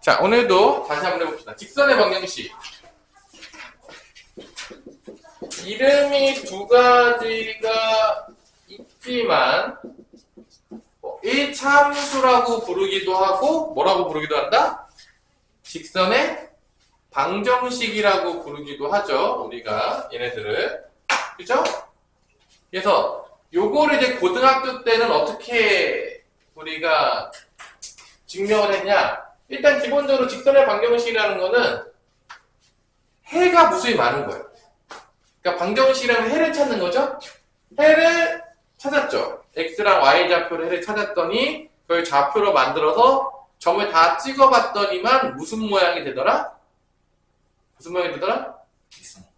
자, 오늘도 다시 한번 해봅시다. 직선의 방정식. 이름이 두 가지가 있지만 1차 함수라고 부르기도 하고 뭐라고 부르기도 한다? 직선의 방정식이라고 부르기도 하죠. 우리가 얘네들을. 그죠? 그래서 요거를 이제 고등학교 때는 어떻게 우리가 증명을 했냐? 일단 기본적으로 직선의 방정식이라는 거는 해가 무수히 많은 거예요. 그러니까 방정식이라면 해를 찾는 거죠. 해를 찾았죠. x랑 y 좌표로 해를 찾았더니 그걸 좌표로 만들어서 점을 다 찍어봤더니만 무슨 모양이 되더라? 무슨 모양이 되더라?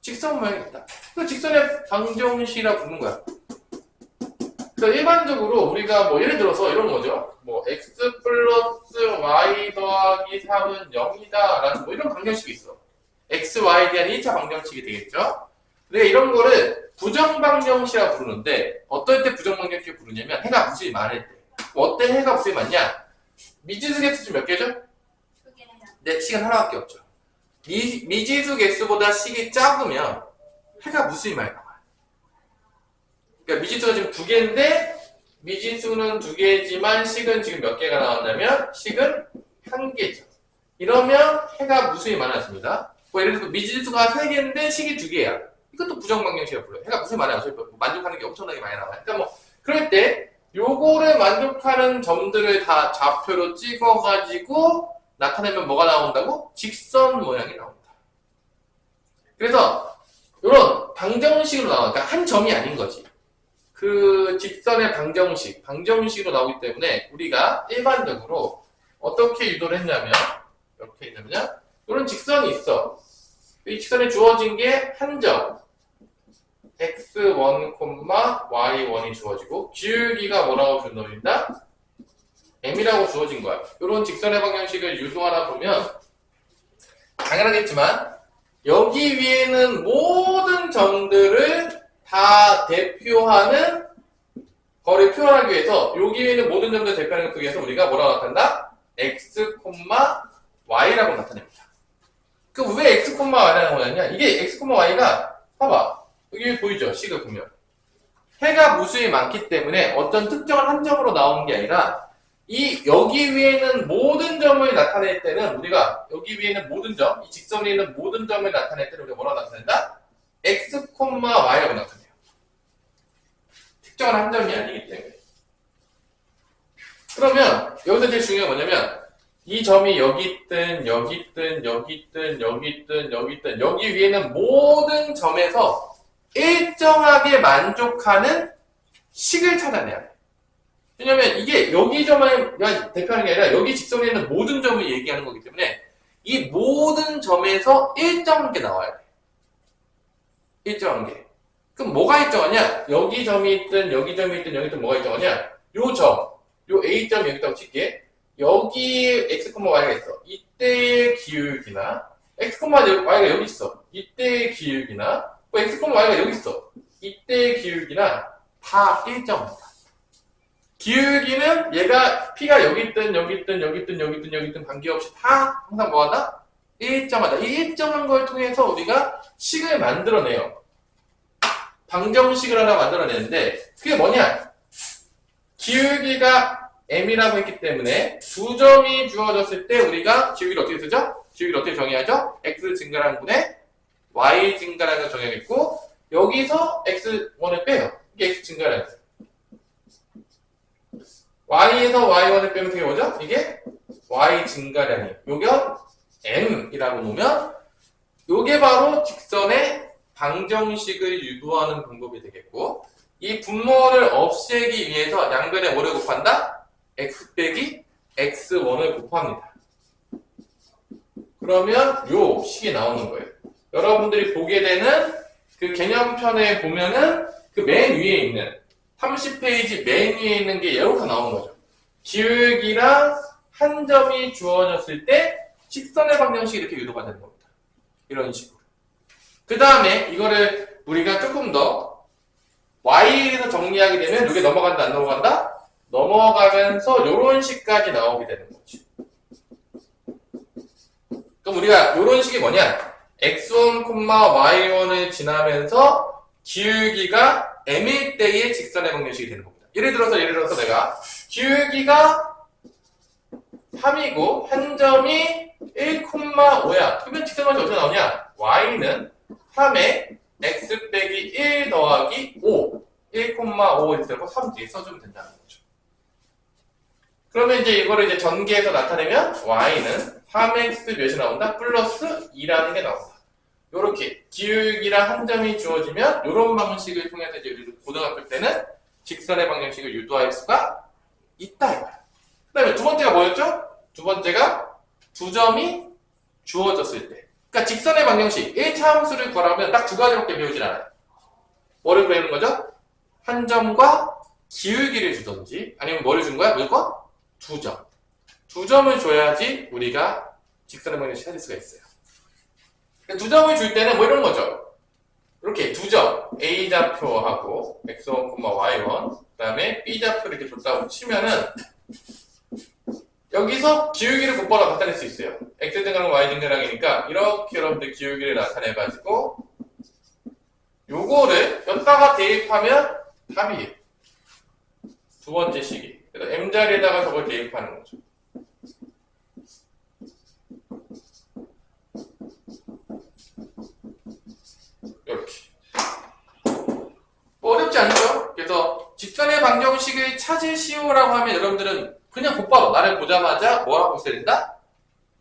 직선 모양이 됐다. 그 직선의 방정식이라고 부르는 거야. 그래서 일반적으로 우리가 뭐 예를 들어서 이런 거죠. 뭐 x 플러스 y 더하기 3은 0이다 라는 뭐 이런 방정식이 있어. x, y에 대한 1차 방정식이 되겠죠. 근데 이런 거를 부정방정식이라고 부르는데 어떨 때 부정방정식을 부르냐면 해가 무수히 많을 때. 어때 해가 무수히 많냐? 미지수 개수 몇 개죠? 네, 식은 하나밖에 없죠. 미지수 개수보다 식이 작으면 해가 무수히 많이 나와요. 그러니까 미지수가 지금 2개인데 미지수는 2개지만 식은 지금 몇 개가 나왔냐면 식은 1개죠. 이러면 해가 무수히 많아집니다. 뭐 예를 들어서 미지수가 3개인데 식이 2개야. 이것도 부정방정식이라고 불러요. 해가 무수히 많아요. 만족하는 게 엄청나게 많이 나와요. 그러니까 뭐 그럴 때 요거를 만족하는 점들을 다 좌표로 찍어가지고 나타내면 뭐가 나온다고? 직선 모양이 나온다. 그래서 이런 방정식으로 나와. 그러니까 한 점이 아닌 거지. 그 직선의 방정식으로 나오기 때문에 우리가 일반적으로 어떻게 유도를 했냐면 이렇게 했냐면 이런 직선이 있어. 이 직선에 주어진 게 한 점 x1, y1이 주어지고 기울기가 뭐라고 주어진다? m이라고 주어진 거야. 이런 직선의 방정식을 유도하다 보면 당연하겠지만 여기 위에는 모든 점들을 다 대표하는 거를 표현하기 위해서 여기 위에는 모든 점들을 대표하는 것을 위해서 우리가 뭐라고 나타낸다? x, y라고 나타냅니다. 그 왜 x, y라는 거냐냐? 이게 x, y가 봐봐. 여기 보이죠? 식을 보면 해가 무수히 많기 때문에 어떤 특정한 한 점으로 나오는 게 아니라 여기 위에는 모든 점을 나타낼 때는 우리가 여기 위에는 모든 점, 이 직선 위에 있는 모든 점을 나타낼 때는 우리가 뭐라고 나타낸다? x, y라고 나타내요. 특정한 한 점이 아니기 때문에. 그러면 여기서 제일 중요한 건 뭐냐면 이 점이 여기 있든 여기 있든 여기 있든 여기 있든 여기 있든 여기 위에는 모든 점에서 일정하게 만족하는 식을 찾아내야 돼. 왜냐면 이게 여기 점을 대표하는 게 아니라 여기 직선에 있는 모든 점을 얘기하는 거기 때문에 이 모든 점에서 일정한 게 나와야 돼. 일정한 게. 그럼 뭐가 일정하냐? 여기 점이 있든 여기 점이 있든 여기 있든 뭐가 일정하냐? 요 점, 요 A점 여기다가 칠게. 여기 x, y가 있어. 이때의 기울기나 x, y가 여기 있어. 이때의 기울기나 x, y가 여기 있어. 이때의 기울기나 다 일정합니다. 기울기는 얘가 P가 여기 있든 여기 있든 여기 있든 여기 있든 여기 있든 관계없이 다 항상 뭐하다? 일정하다. 이 일정한 걸 통해서 우리가 식을 만들어내요. 방정식을 하나 만들어내는데 그게 뭐냐? 기울기가 m이라고 했기 때문에 두 점이 주어졌을 때 우리가 기울기를 어떻게 쓰죠? 기울기를 어떻게 정의하죠? x 증가라는 분에 y 증가라는 걸 정의하겠고 여기서 x1을 빼요. 이게 x 증가라는 거예요. y에서 y1을 빼면 그게 뭐죠? 이게 y 증가량이 요게 m이라고 놓으면 요게 바로 직선의 방정식을 유도하는 방법이 되겠고 이 분모를 없애기 위해서 양변에 뭐를 곱한다? x 빼기 x1을 곱합니다. 그러면 요 식이 나오는 거예요. 여러분들이 보게 되는 그 개념편에 보면은 그 맨 위에 있는 30페이지 맨 위에 있는 게 이렇게 나오는 거죠. 기울기랑 한 점이 주어졌을 때 직선의 방정식이 이렇게 유도가 되는 겁니다. 이런 식으로. 그 다음에 이거를 우리가 조금 더 y에서 정리하게 되면 이게 넘어간다 안 넘어간다? 넘어가면서 이런 식까지 나오게 되는 거지. 그럼 우리가 요런 식이 뭐냐? x1, y1을 지나면서 기울기가 m일 때의 직선의 방정식이 되는 겁니다. 예를 들어서 내가 기울기가 3이고 한 점이 1,5야. 그러면 직선방정식 어떻게 나오냐? y는 3에 x 빼기 1 더하기 5 1,5 이렇게 되고 3 뒤에 써주면 된다는 거죠. 그러면 이제 이거를 이제 전개해서 나타내면 y는 3x 몇이 나온다? 플러스 2라는 게 나온다. 요렇게 기울기랑 한 점이 주어지면 요런 방식을 통해서 이제 우리 고등학교 때는 직선의 방정식을 유도할 수가 있다 이거야. 그 다음에 두 번째가 뭐였죠? 두 번째가 두 점이 주어졌을 때. 그러니까 직선의 방정식 1차 함수를 구하려면 딱 두 가지밖에 배우질 않아요. 뭐를 배우는 거죠? 한 점과 기울기를 주던지 아니면 뭐를 준 거야? 무조건 두 점. 두 점을 줘야지 우리가 직선의 방정식 찾을 수가 있어요. 두 점을 줄 때는 뭐 이런 거죠. 이렇게 두 점 A좌표하고 x1, y1 그 다음에 B좌표를 이렇게 줬다고 치면은 여기서 기울기를 곧바로 나타낼 수 있어요. X등가랑 Y등가랑이니까 이렇게 여러분들 기울기를 나타내가지고 요거를 여기다가 대입하면 답이에요. 두 번째 식이. 그래서 M자리에다가 저걸 대입하는 거죠. 이렇게. 뭐 어렵지 않죠? 그래서 직선의 방정식을 찾으시오라고 하면 여러분들은 그냥 곧바로 나를 보자마자 뭐 하고 있어야 된다?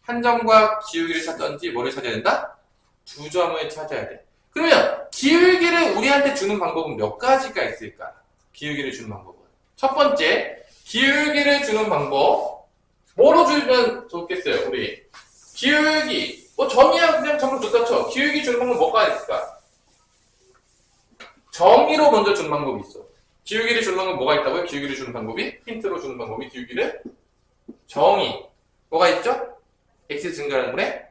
한 점과 기울기를 찾던지 뭐를 찾아야 된다? 두 점을 찾아야 돼. 그러면 기울기를 우리한테 주는 방법은 몇 가지가 있을까? 기울기를 주는 방법은. 첫 번째, 기울기를 주는 방법. 뭐로 주면 좋겠어요, 우리? 기울기. 뭐 점이야 그냥 점으로 줬다 쳐. 기울기 주는 방법 뭐가 있을까? 정의로 먼저 주는 방법이 있어. 기울기를 주는 방법이 뭐가 있다고요? 기울기를 주는 방법이? 힌트로 주는 방법이 기울기를 정의. 뭐가 있죠? x 증가량분에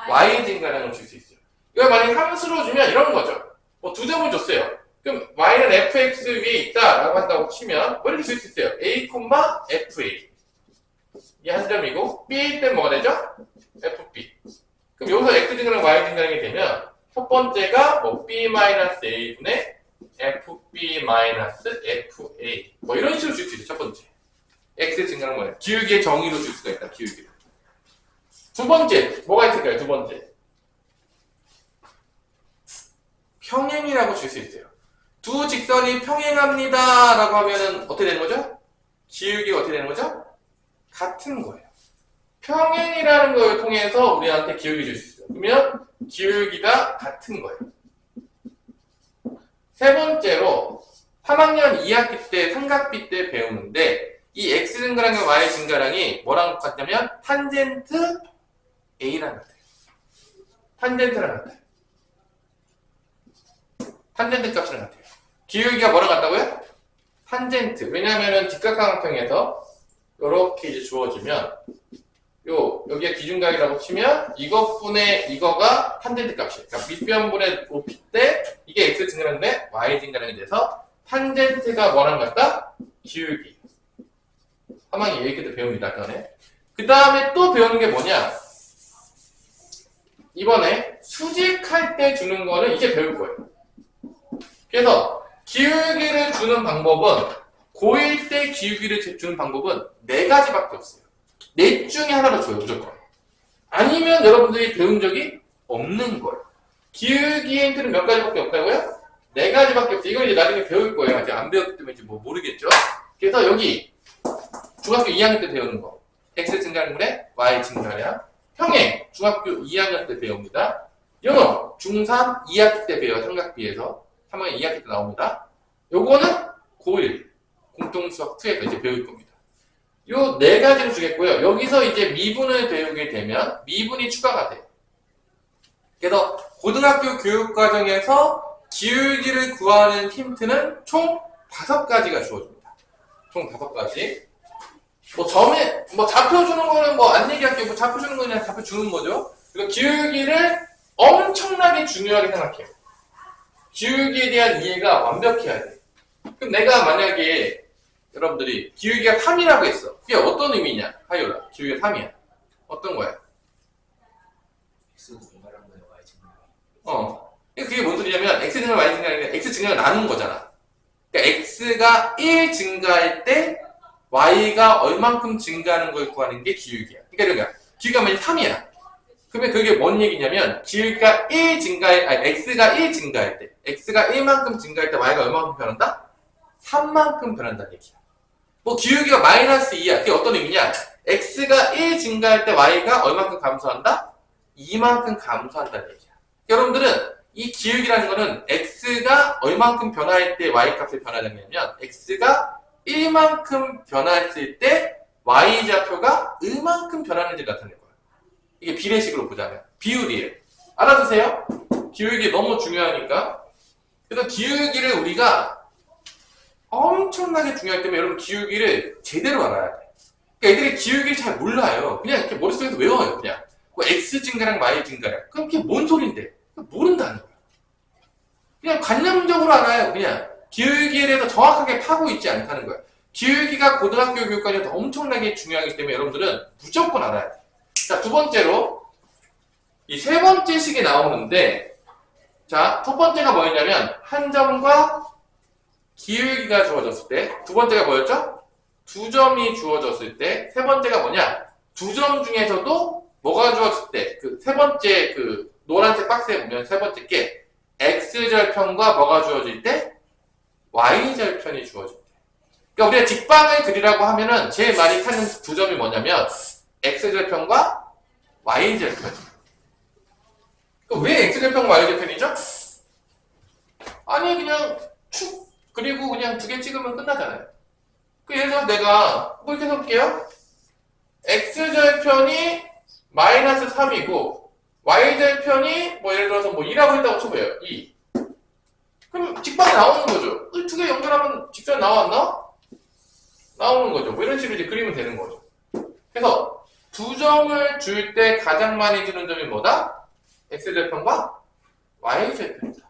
y 증가량을 줄 수 있어요. 이걸 만약에 함수로 주면 이런 거죠. 뭐 두 점을 줬어요. 그럼 y는 fx 위에 있다라고 한다고 치면 뭐 이렇게 줄 수 있어요. a, fa. 이 한 점이고 b일 때 뭐가 되죠? fb. 그럼 여기서 x 증가량 y 증가량이 되면 첫 번째가 뭐 b-a분의 fb-fa 뭐 이런 식으로 줄 수 있죠. 첫 번째 x 증가량 뭐예요? 기울기의 정의로 줄 수가 있다. 기울기를. 두 번째 뭐가 있을까요? 두 번째 평행이라고 줄 수 있어요. 두 직선이 평행합니다 라고 하면은 어떻게 되는 거죠? 기울기가 어떻게 되는 거죠? 같은 거예요. 평행이라는 걸 통해서 우리한테 기울기 줄 수 있어요. 그러면 기울기가 같은 거예요. 세 번째로 3학년 2학기 때 삼각비 때 배우는데 이 x 증가량과 y 증가량이 뭐랑 같냐면 탄젠트 a랑 같아요. 탄젠트랑 같아요. 탄젠트 값이랑 같아요. 기울기가 뭐랑 같다고요? 탄젠트. 왜냐하면 직각삼각형에서 이렇게 이제 주어지면 여기가 기준각이라고 치면 이것분의 이거가 탄젠트 값이에요. 그러니까 밑변분의 높이 때 이게 x 증가량인데 y 증가량이 돼서 탄젠트가 뭐랑 같다? 기울기. 3학년 얘기 때 배웁니다. 그 다음에 또 배우는 게 뭐냐? 이번에 수직할 때 주는 거는 이제 배울 거예요. 그래서 기울기를 주는 방법은 고1 때 기울기를 주는 방법은 4가지밖에 없어요. 넷 중에 하나로 줘요. 무조건. 아니면 여러분들이 배운 적이 없는 거예요. 기울기의 힌트는 몇 가지밖에 없다고요? 4가지밖에 없어요. 이걸 이제 나중에 배울 거예요. 아직 안 배웠기 때문에 뭐 모르겠죠. 그래서 여기 중학교 2학년 때 배우는 거 x 증가량분의 y 증가량 평행 중학교 2학년 때 배웁니다. 영어 중3 2학기 때 배워요. 삼각비에서 3학년 2학기 때 나옵니다. 요거는 고1 공통수학 2에서 이제 배울 겁니다. 요 4가지를 주겠고요. 여기서 이제 미분을 배우게 되면 미분이 추가가 돼요. 그래서 고등학교 교육과정에서 기울기를 구하는 힌트는 총 5가지가 주어집니다. 총 5가지. 뭐 점에 뭐 좌표 주는 거는 뭐 안 얘기할게요. 뭐 좌표 주는 거는 그냥 좌표 주는 거죠. 그리고 기울기를 엄청나게 중요하게 생각해요. 기울기에 대한 이해가 완벽해야 돼. 그럼 내가 만약에 여러분들이 기울기가 3이라고 했어. 그게 어떤 의미냐? 하요라. 기울기가 3이야. 어떤 거야? X 증가한 거예요, Y 증가. 그게 뭔 소리냐면 X 증가, Y 증가가 아니라 X 증가가 나누는 거잖아. 그러니까 X가 1 증가할 때 Y가 얼만큼 증가하는 걸 구하는 게 기울기야. 그러니까 기울기가 만약 3이야. 그러면 그게 뭔 얘기냐면 기울기가 1 증가할, 아니 X가 1 증가할 때 X가 1만큼 증가할 때 Y가 얼만큼 변한다? 3만큼 변한다는 얘기야. 뭐 기울기가 마이너스 2야. 그게 어떤 의미냐? X가 1 증가할 때 Y가 얼만큼 감소한다? 2만큼 감소한다는 얘기야. 여러분들은 이 기울기라는 거는 X가 얼만큼 변화할 때 Y 값이 변화되냐면 X가 1만큼 변화했을 때 Y좌표가 얼만큼 변하는지 나타낼 거야. 이게 비례식으로 보자면 비율이에요. 알아두세요. 기울기 너무 중요하니까. 그래서 기울기를 우리가 엄청나게 중요하기 때문에 여러분 기울기를 제대로 알아야 돼. 그러니까 애들이 기울기를 잘 몰라요. 그냥 이렇게 머릿속에서 외워요. 그냥 뭐 X 증가랑 Y 증가랑. 그럼 그게 뭔 소린데? 모른다는 거야. 그냥 관념적으로 알아요. 그냥 기울기에 대해서 정확하게 파고 있지 않다는 거야. 기울기가 고등학교 교육과정에서 엄청나게 중요하기 때문에 여러분들은 무조건 알아야 돼. 자, 두 번째로 이 세 번째 식이 나오는데, 자, 첫 번째가 뭐였냐면 한 점과 기울기가 주어졌을 때, 두 번째가 뭐였죠? 두 점이 주어졌을 때, 세 번째가 뭐냐? 두 점 중에서도 뭐가 주어졌을 때, 그 세 번째 그 노란색 박스에 보면 세 번째 게 X절편과 뭐가 주어질 때? Y절편이 주어질 때. 그러니까 우리가 직방을 그리라고 하면은 제일 많이 찾는 두 점이 뭐냐면 X절편과 Y절편. 그러니까 왜 X절편과 Y절편이죠? 아니 그냥 축 그리고 그냥 두 개 찍으면 끝나잖아요. 그 예를 들어서 내가 뭐 이렇게 써볼게요. X절편이 마이너스 3이고 Y절편이 뭐 예를 들어서 뭐 2라고 했다고 쳐봐요. 2. 그럼 직방이 나오는 거죠. 두 개 연결하면 직선 나왔나? 나오는 거죠. 뭐 이런 식으로 이제 그리면 되는 거죠. 그래서 두 점을 줄 때 가장 많이 주는 점이 뭐다? X절편과 Y절편이다.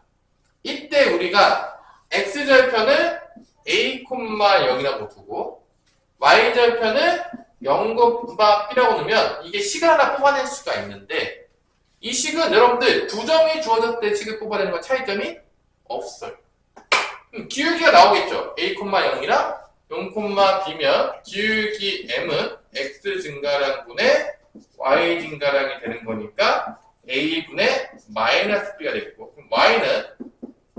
이때 우리가 X절편을 A, 0이라고 두고 Y절편을 0,B라고 놓으면 이게 식을 하나 뽑아낼 수가 있는데 이 식은 여러분들 두 점이 주어졌을 때 식을 뽑아내는 건 차이점이 없어요. 기울기가 나오겠죠. A, 0이랑 0,B면 기울기 M은 X 증가량 분의 Y 증가량이 되는 거니까 A분의 마이너스 B가 되겠고 그럼 Y는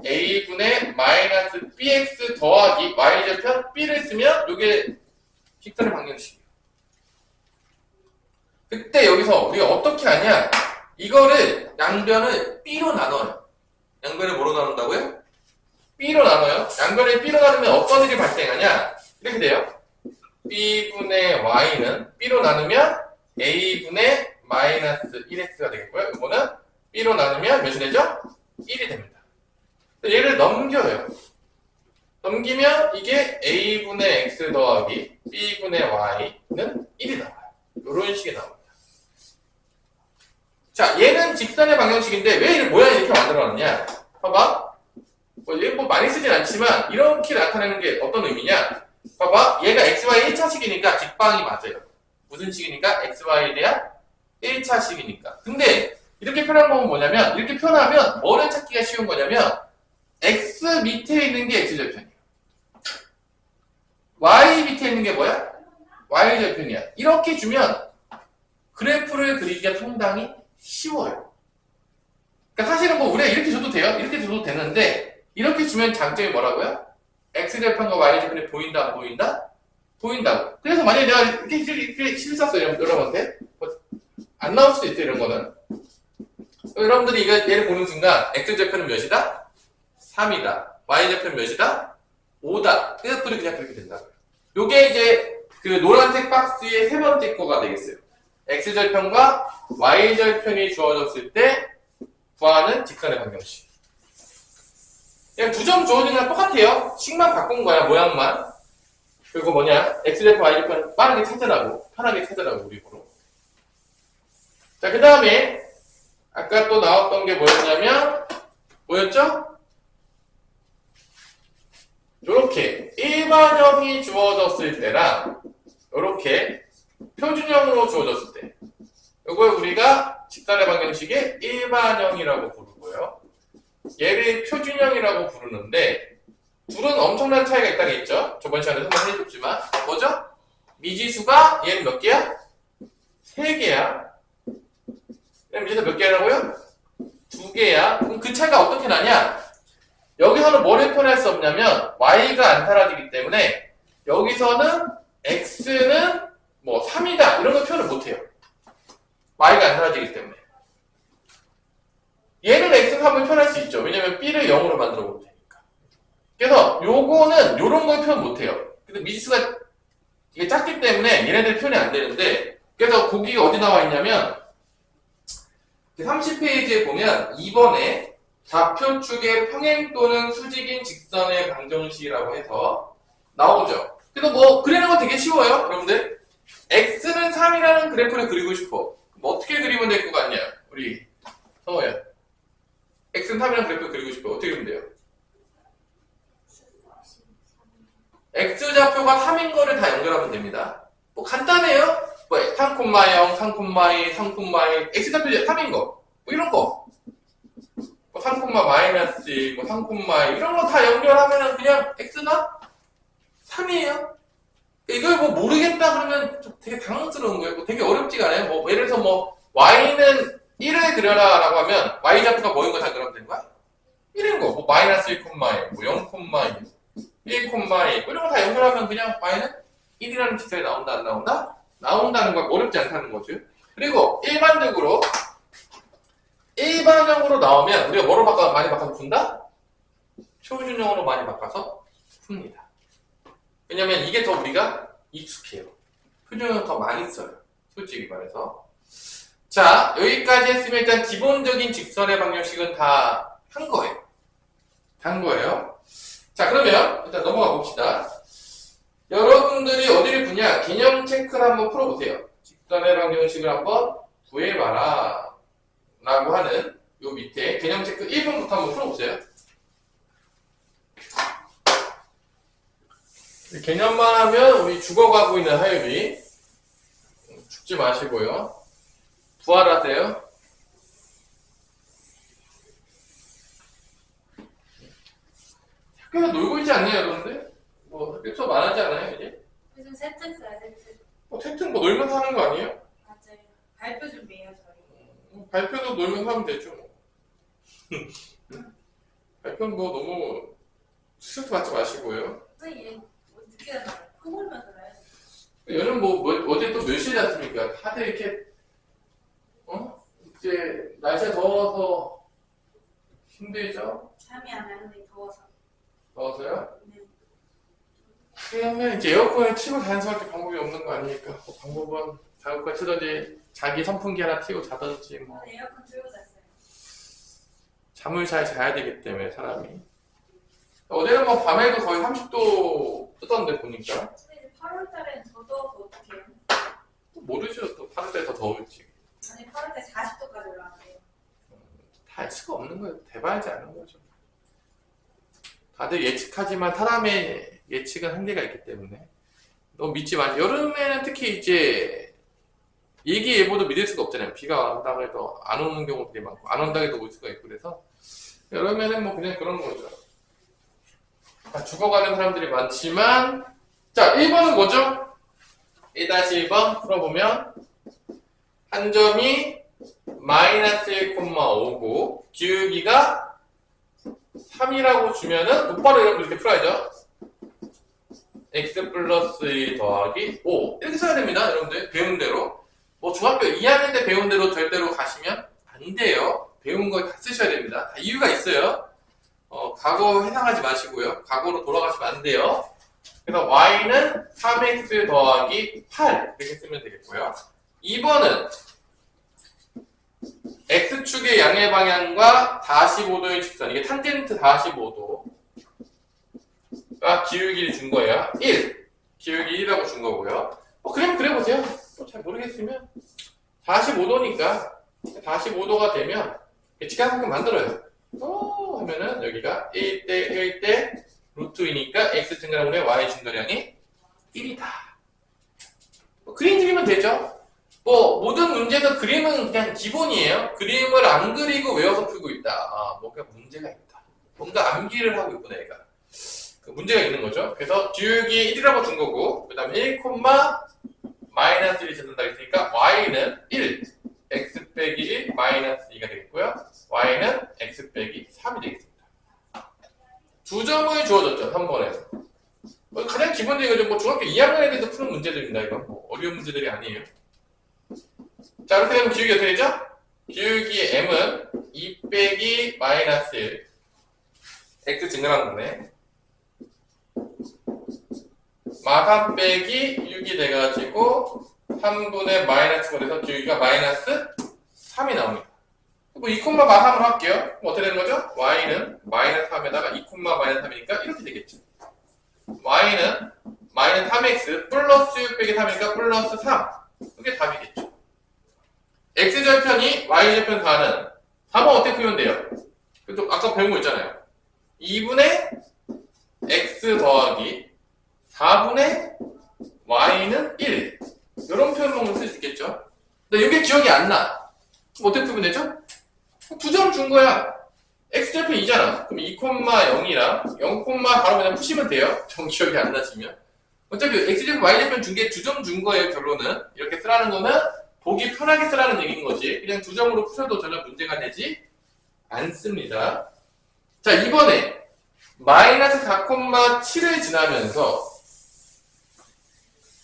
A분의 마이너스 BX 더하기 Y절편 B를 쓰면 이게 직선의 방정식이에요. 그때 여기서 우리가 어떻게 하냐 이거를 양변을 B로 나눠요. 양변을 뭐로 나눈다고요? B로 나눠요. 양변을 B로 나누면 어떤 일이 발생하냐 이렇게 돼요. B분의 Y는 B로 나누면 A분의 마이너스 1X가 되겠고요. 이거는 B로 나누면 몇이 되죠? 1이 됩니다. 얘를 넘겨요. 넘기면 이게 A분의 X 더하기 B분의 Y는 1이 나와요. 이런 식이 나옵니다. 자, 얘는 직선의 방정식인데 왜 모양을 이렇게 만들어놨냐? 봐봐. 얘 뭐 많이 쓰진 않지만 이렇게 나타내는 게 어떤 의미냐? 봐봐. 얘가 XY 1차식이니까 직방이 맞아요. 무슨 식이니까? XY에 대한 1차식이니까. 근데 이렇게 표현한 건 뭐냐면 이렇게 표현하면 뭐를 찾기가 쉬운 거냐면 X 밑에 있는 게 X절편이에요. Y 밑에 있는 게 뭐야? Y절편이야. 이렇게 주면 그래프를 그리기가 상당히 쉬워요. 그러니까 사실은 뭐 우리가 이렇게 줘도 돼요. 이렇게 줘도 되는데 이렇게 주면 장점이 뭐라고요? X절편과 Y절편이 보인다 안 보인다? 보인다고. 그래서 만약에 내가 이렇게 실었어요 여러분한테 안 나올 수도 있죠 이런 거는. 여러분들이 이거 얘를 보는 순간 X절편은 몇이다? 3이다. Y절편은 몇이다? 5다. 그래서 그냥 그렇게 된다고요. 요게 이제 그 노란색 박스의 세 번째 거가 되겠어요. X절편과 Y절편이 주어졌을 때 구하는 직선의 방정식. 그냥 두 점 주어진 거랑 똑같아요. 식만 바꾼 거야, 모양만. 그리고 뭐냐, X절편, Y절편 빠르게 찾으라고, 편하게 찾으라고, 우리 보러. 자, 그 다음에 아까 또 나왔던 게 뭐였냐면 뭐였죠? 요렇게 일반형이 주어졌을 때랑 요렇게 표준형으로 주어졌을 때 이걸 우리가 직선의 방정식의 일반형이라고 부르고요. 얘를 표준형이라고 부르는데 둘은 엄청난 차이가 있다고 했죠. 저번 시간에 설명 해줬지만 뭐죠? 미지수가 얘는 몇 개야? 3개야. 미지수 몇 개라고요? 2개야. 그럼 그 차이가 어떻게 나냐? 여기서는 뭐를 표현할 수 없냐면 y가 안 사라지기 때문에 여기서는 x는 뭐 3이다 이런 거 표현을 못해요. y가 안 사라지기 때문에. 얘는 x 3을 표현할 수 있죠. 왜냐면 b를 0으로 만들어 보면 되니까. 그래서 요거는 요런 걸 표현 못해요. 근데 미지수가 이게 작기 때문에 얘네들 표현이 안 되는데 그래서 거기가 어디 나와 있냐면 30페이지에 보면 2번에 좌표축의 평행 또는 수직인 직선의 방정식이라고 해서 나오죠. 그래서 뭐 그리는 거 되게 쉬워요. 여러분들 x는 3이라는 그래프를 그리고 싶어. 뭐 어떻게 그리면 될 것 같냐? 우리 성호야. x는 3이라는 그래프를 그리고 싶어. 어떻게 그리면 돼요? x좌표가 3인 거를 다 연결하면 됩니다. 뭐 간단해요. 뭐 3,0, 3,2, 3,1, x좌표 3인 거. 뭐 이런 거. 뭐 3, 마이너스 1, 뭐 3, 이런 거 다 연결하면은 그냥 x가 3이에요. 이걸 뭐 모르겠다 그러면 좀 되게 당황스러운 거예요. 뭐 되게 어렵지가 않아요. 뭐 예를 들어서 뭐 y는 1을 그려라 라고 하면 y좌표가 뭐인 거 다 그리면 되는 거야? 1인 거. 뭐 마이너스 1, 뭐 0, 1, 2 뭐 이런 거 다 연결하면 그냥 y는 1이라는 직선이 나온다 안 나온다? 나온다는 거 어렵지 않다는 거죠. 그리고 일반형으로 나오면 우리가 뭐로 많이 바꿔서 푼다? 표준형으로 많이 바꿔서 풉니다. 왜냐면 이게 더 우리가 익숙해요. 표준형은 더 많이 써요. 솔직히 말해서. 자, 여기까지 했으면 일단 기본적인 직선의 방정식은 다 한 거예요. 자, 그러면 일단 넘어가 봅시다. 여러분들이 어디를 푸냐? 개념 체크를 한번 풀어보세요. 직선의 방정식을 한번 구해봐라. 라고 하는 요 밑에 개념 체크 1번부터 한번 풀어보세요. 개념만 하면 우리 죽어가고 있는 하율이 죽지 마시고요. 부활하세요. 학교에서 놀고 있지 않나요, 여러분들? 뭐 학교 수업 안 하지 않아요, 이제? 요즘 세특 써요, 세특. 세특 뭐 놀면서 하는 거 아니에요? 맞아요. 발표 준비해요, 저희. 발표도 놀면서 하면 되죠. 뭐. 발표는 뭐 너무 스트레스 받지 마시고요. 선생님, 뭐 늦게 자요? 코골면서 자요? 요즘 어제 또 몇 시에 잤습니까? 다들 이렇게, 이제 날씨가 더워서 힘들죠? 잠이 안 와는데 더워서. 더워서요? 네. 그러면 이제 에어컨을 치고 자는 수밖에 방법이 없는 거 아닙니까? 방법은 자극과 치든지 자기 선풍기 하나 튀고 자든지 뭐. 에어컨 틀고 잤어요. 잠을 잘 자야 되기 때문에 사람이. 어제는 뭐 밤에도 거의 30도 뜨던데 보니까. 근데 8월 달엔 더 더워서 어떡해요? 모르죠. 또 8월달에 더 더울지. 아니, 8월 때 40도까지 올라왔대요. 다 알 수가 없는 거예요. 대봐야지 아는 거죠. 다들 예측하지만 사람의 예측은 한계가 있기 때문에 너무 믿지 마세요. 여름에는 특히 이제 일기예보도 믿을 수가 없잖아요. 비가 온다고 해도 안 오는 경우들이 많고 안 온다고 해도 올 수가 있고 그래서 여름에는 뭐 그냥 그런 거죠. 죽어가는 사람들이 많지만 자 1번은 뭐죠? 1-1번 풀어보면 한 점이 마이너스 1,5고 기울기가 3이라고 주면은 곧바로 이렇게 풀어야죠. x 플러스 2 더하기 5 이렇게 써야 됩니다. 여러분들 배운 대로 뭐 중학교 2학년 때 배운 대로 절대로 가시면 안 돼요. 배운 거 다 쓰셔야 됩니다. 다 이유가 있어요. 과거 회상하지 마시고요. 과거로 돌아가시면 안 돼요. 그래서 y는 3x 더하기 8 이렇게 쓰면 되겠고요. 2번은 x축의 양의 방향과 45도의 직선 이게 탄젠트 45도가 기울기를 준 거예요. 1 기울기 1이라고 준 거고요. 그럼 그려보세요. 잘 모르겠으면 45도니까 45도가 되면 직각삼각 만들어요. 하면은 여기가 1대 1대 루트이니까 x 증가분의 y 증가량이 1이다. 그림 그리면 되죠. 뭐 모든 문제에서 그림은 그냥 기본이에요. 그림을 안 그리고 외워서 풀고 있다. 아, 뭔가 문제가 있다. 뭔가 암기를 하고 있구나 얘가. 그 문제가 있는 거죠. 그래서 기울기 1이라고 준 거고 그 다음에 1, 마이너스 1이 된다 했으니까 y는 1, x 빼기 1 마이너스 2가 되겠고요. y는 x 빼기 3이 되겠습니다. 두 점을 주어졌죠. 3번에서. 가장 기본적인 거죠. 뭐 중학교 2학년 애들도 푸는 문제들입니다. 이건 뭐 어려운 문제들이 아니에요. 자, 이렇게 되면 기울기 어떻게 되죠? 기울기 m은 2 빼기 마이너스 1 x 증가한 거네. 마3 빼기 6이 돼가지고 3분의 마이너스가 돼서 기울기가 마이너스 3이 나옵니다. 뭐 2, 마3으로 할게요. 뭐 어떻게 되는 거죠? y는 마이너스 3에다가 2, 마이너스 3이니까 이렇게 되겠죠. y는 마이너스 3x 플러스 6 빼기 3이니까 플러스 3. 이게 답이겠죠. x절편이 y절편 4는 4번 어떻게 풀면 돼요? 또 아까 배운 거 있잖아요. 2분의 x 더하기 4분의 y는 1. 이런 표현만 쓸 수 있겠죠. 근데 이게 기억이 안 나. 그럼 어떻게 풀면 되죠? 두 점 준 거야. x절편 2잖아. 그럼 2,0이랑 0, 바로 그냥 푸시면 돼요. 좀 기억이 안 나시면. 어차피 x절편, y절편 준 게 두 점 준 거예요, 결론은. 이렇게 쓰라는 거는 보기 편하게 쓰라는 얘기인 거지. 그냥 두 점으로 푸셔도 전혀 문제가 되지 않습니다. 자, 이번에 마이너스 4,7을 지나면서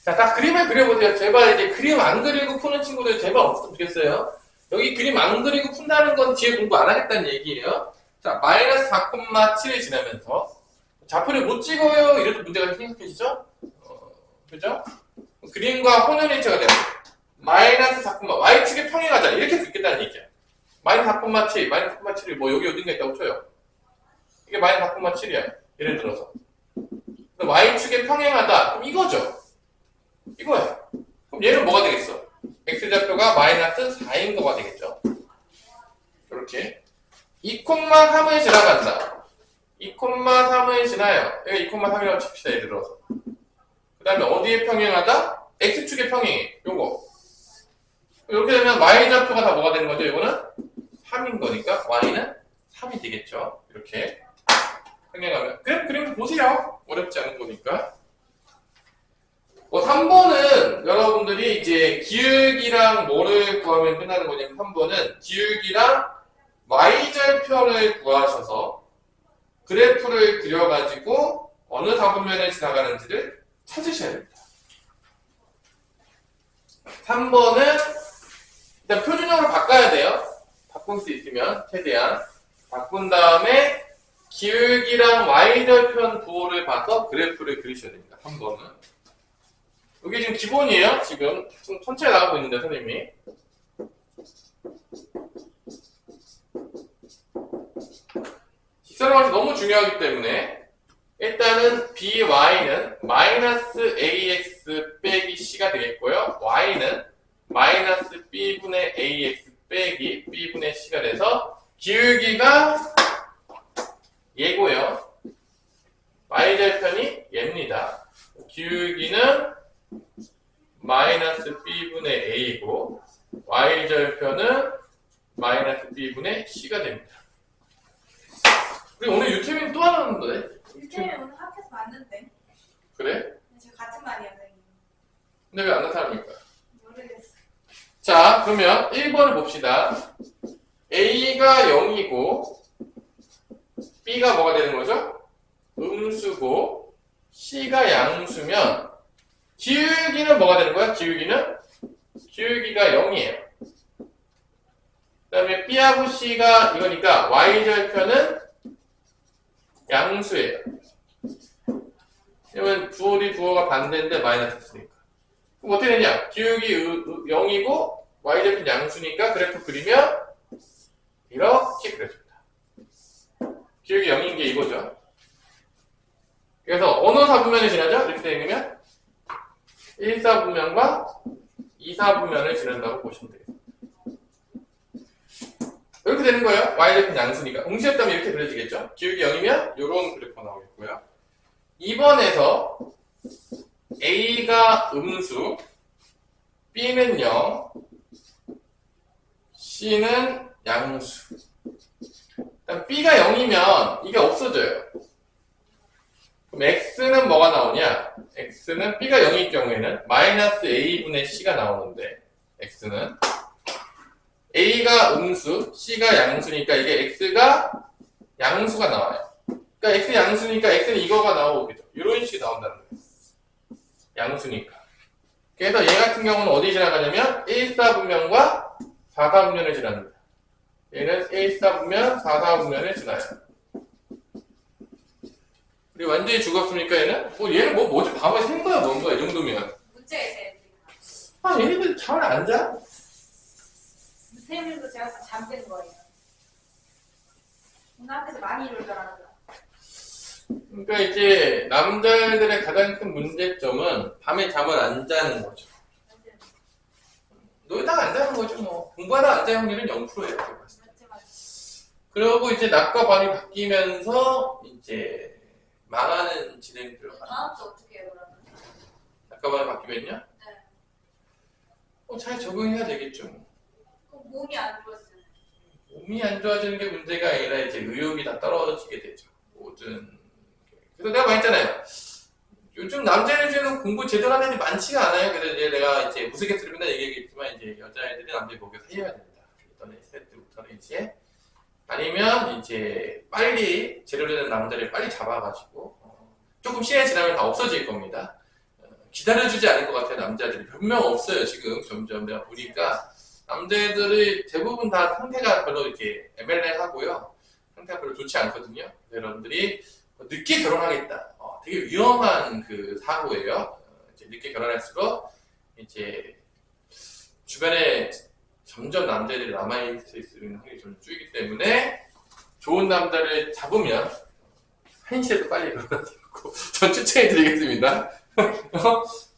자, 딱 그림을 그려보세요. 제발 이제 그림 안 그리고 푸는 친구들 제발 없었으면 좋겠어요. 여기 그림 안 그리고 푼다는 건 뒤에 공부 안 하겠다는 얘기예요. 자, 마이너스 4,7을 지나면서 좌표를 못 찍어요. 이래도 문제가 생각해지죠? 그죠? 그림과 혼연일체가 되는 마이너스 4, y축의 평행하자. 이렇게 듣겠다는 얘기야. 마이너스 4,7, 마이너스 4,7이 뭐 여기 어딘가 있다고 쳐요. 이게 마이너스 4,7이야. 예를 들어서. y축의 평행하다. 그럼 이거죠. 이거야. 그럼 얘는 뭐가 되겠어? x좌표가 마이너스 4인 거가 되겠죠. 이렇게 2,3을 지나간다. 2,3을 지나요. 여기 2,3이라고 칩시다. 예를 들어서. 그 다음에 어디에 평행하다? x축에 평행해. 요거. 이렇게 되면 y좌표가 다 뭐가 되는 거죠? 이거는 3인 거니까 y는 3이 되겠죠. 이렇게 평행하면. 그림 보세요. 어렵지 않은 거니까. 3번은 여러분들이 이제 기울기랑 뭐를 구하면 끝나는 거냐면 3번은 기울기랑 y절편을 구하셔서 그래프를 그려가지고 어느 사분면에 지나가는지를 찾으셔야 됩니다. 3번은 일단 표준형으로 바꿔야 돼요. 바꿀 수 있으면 최대한 바꾼 다음에 기울기랑 y절편 부호를 봐서 그래프를 그리셔야 됩니다. 3번은 이게 지금 기본이에요. 지금 좀 천천히 나가고 있는데 선생님이 직선의 관계 너무 중요하기 때문에 일단은 by는 마이너스 ax 빼기 c가 되겠고요. y는 마이너스 b분의 ax 빼기 b분의 c가 돼서 기울기가 얘고요. y절편이 얘입니다. 기울기는 마이너스 b분의 a고 y절편은 마이너스 b분의 c가 됩니다. 그리고 오늘 유태민 또 하는데? 유태민 오늘 학교에서 봤는데. 그래? 지금 같은 말이야, 선생님. 근데 왜 안 나타납니까? 모르겠어. 자, 그러면 1번을 봅시다. a가 0이고 b가 뭐가 되는 거죠? 음수고 c가 양수면 기울기는 뭐가 되는 거야? 기울기가 0이에요. 그 다음에 B하고 C가 이거니까 Y절편은 양수예요. 왜냐면 부호가 반대인데 마이너스 있으니까. 그럼 어떻게 되냐? 기울기 0이고 Y절편 양수니까 그래프 그리면 이렇게 그려줍니다. 기울기 0인 게 이거죠. 그래서 어느 사분면이 지나죠? 이렇게 되면 1사분면과 2사분면을 지난다고 보시면 되겠습니다. 이렇게 되는 거예요. y절편 양수니까. 응시했다면 이렇게 그려지겠죠. 기울기 0이면 이런 그래프가 나오겠고요. 2번에서 a가 음수, B는 0, C는 양수. 일단 B가 0이면 이게 없어져요. 그럼 X는 뭐가 나오냐? X는 B가 0일 경우에는 마이너스 A분의 C가 나오는데, X는 A가 음수, C가 양수니까 이게 X가 양수가 나와요. 그러니까 X 양수니까 X는 이거가 나오겠죠. 이런 식이 나온다는 거예요. 양수니까. 그래서 얘 같은 경우는 어디 지나가냐면 1사분면과 4사분면을 지납니다. 얘는 1사분면, 4사분면을 지나요. 우리 완전히 죽었습니까 얘는? 얘는 뭐지? 밤에 샌 거야 뭔 거야 이 정도면. 문제에서 애들이 얘네들 잠을 안 자? 쌤들도 제가 다 잠든 거예요. 오늘 학교에서 많이 놀더라고요. 그러니까 이제 남자애들의 가장 큰 문제점은 밤에 잠을 안 자는 거죠. 놀다가 안 자는 거죠 뭐. 공부하다가 안 자는 확률은 0%예요. 그리고 이제 낮과 밤이 바뀌면서 이제 망하는 진행이 들어가요. 다음 주 어떻게 해요 그러면? 낮과 밤이 바뀌면요? 네. 잘 적응해야 되겠죠. 그럼 몸이 안 좋아지잖아요. 몸이 안 좋아지는 게 문제가 아니라 이제 의욕이 다 떨어지게 되죠. 모든. 그래서 내가 말했잖아요. 요즘 남자애들은 공부 제대로 하는 애들이 많지가 않아요. 그래서 이제 내가 이제 무색해서 맨날 얘기하겠지만 이제 여자애들이 남자애 목에 살려야 된다. 어떤 때부터는 이제 아니면 이제 빨리 제대로 되는 남자를 빨리 잡아가지고 조금 시간이 지나면 다 없어질 겁니다. 기다려주지 않을 것 같아요. 남자들이 분명 없어요. 지금 점점 내가 보니까 남자애들이 대부분 다 상태가 별로 이렇게 애멜레하고요. 상태가 별로 좋지 않거든요. 여러분들이 늦게 결혼하겠다. 되게 위험한 그 사고예요. 이제 늦게 결혼할수록 이제 주변에 점점 남자들이 남아있을 수 있는 확률이 좀 줄기 때문에 좋은 남자를 잡으면 한시라도 빨리 결혼하고 전 추천해드리겠습니다.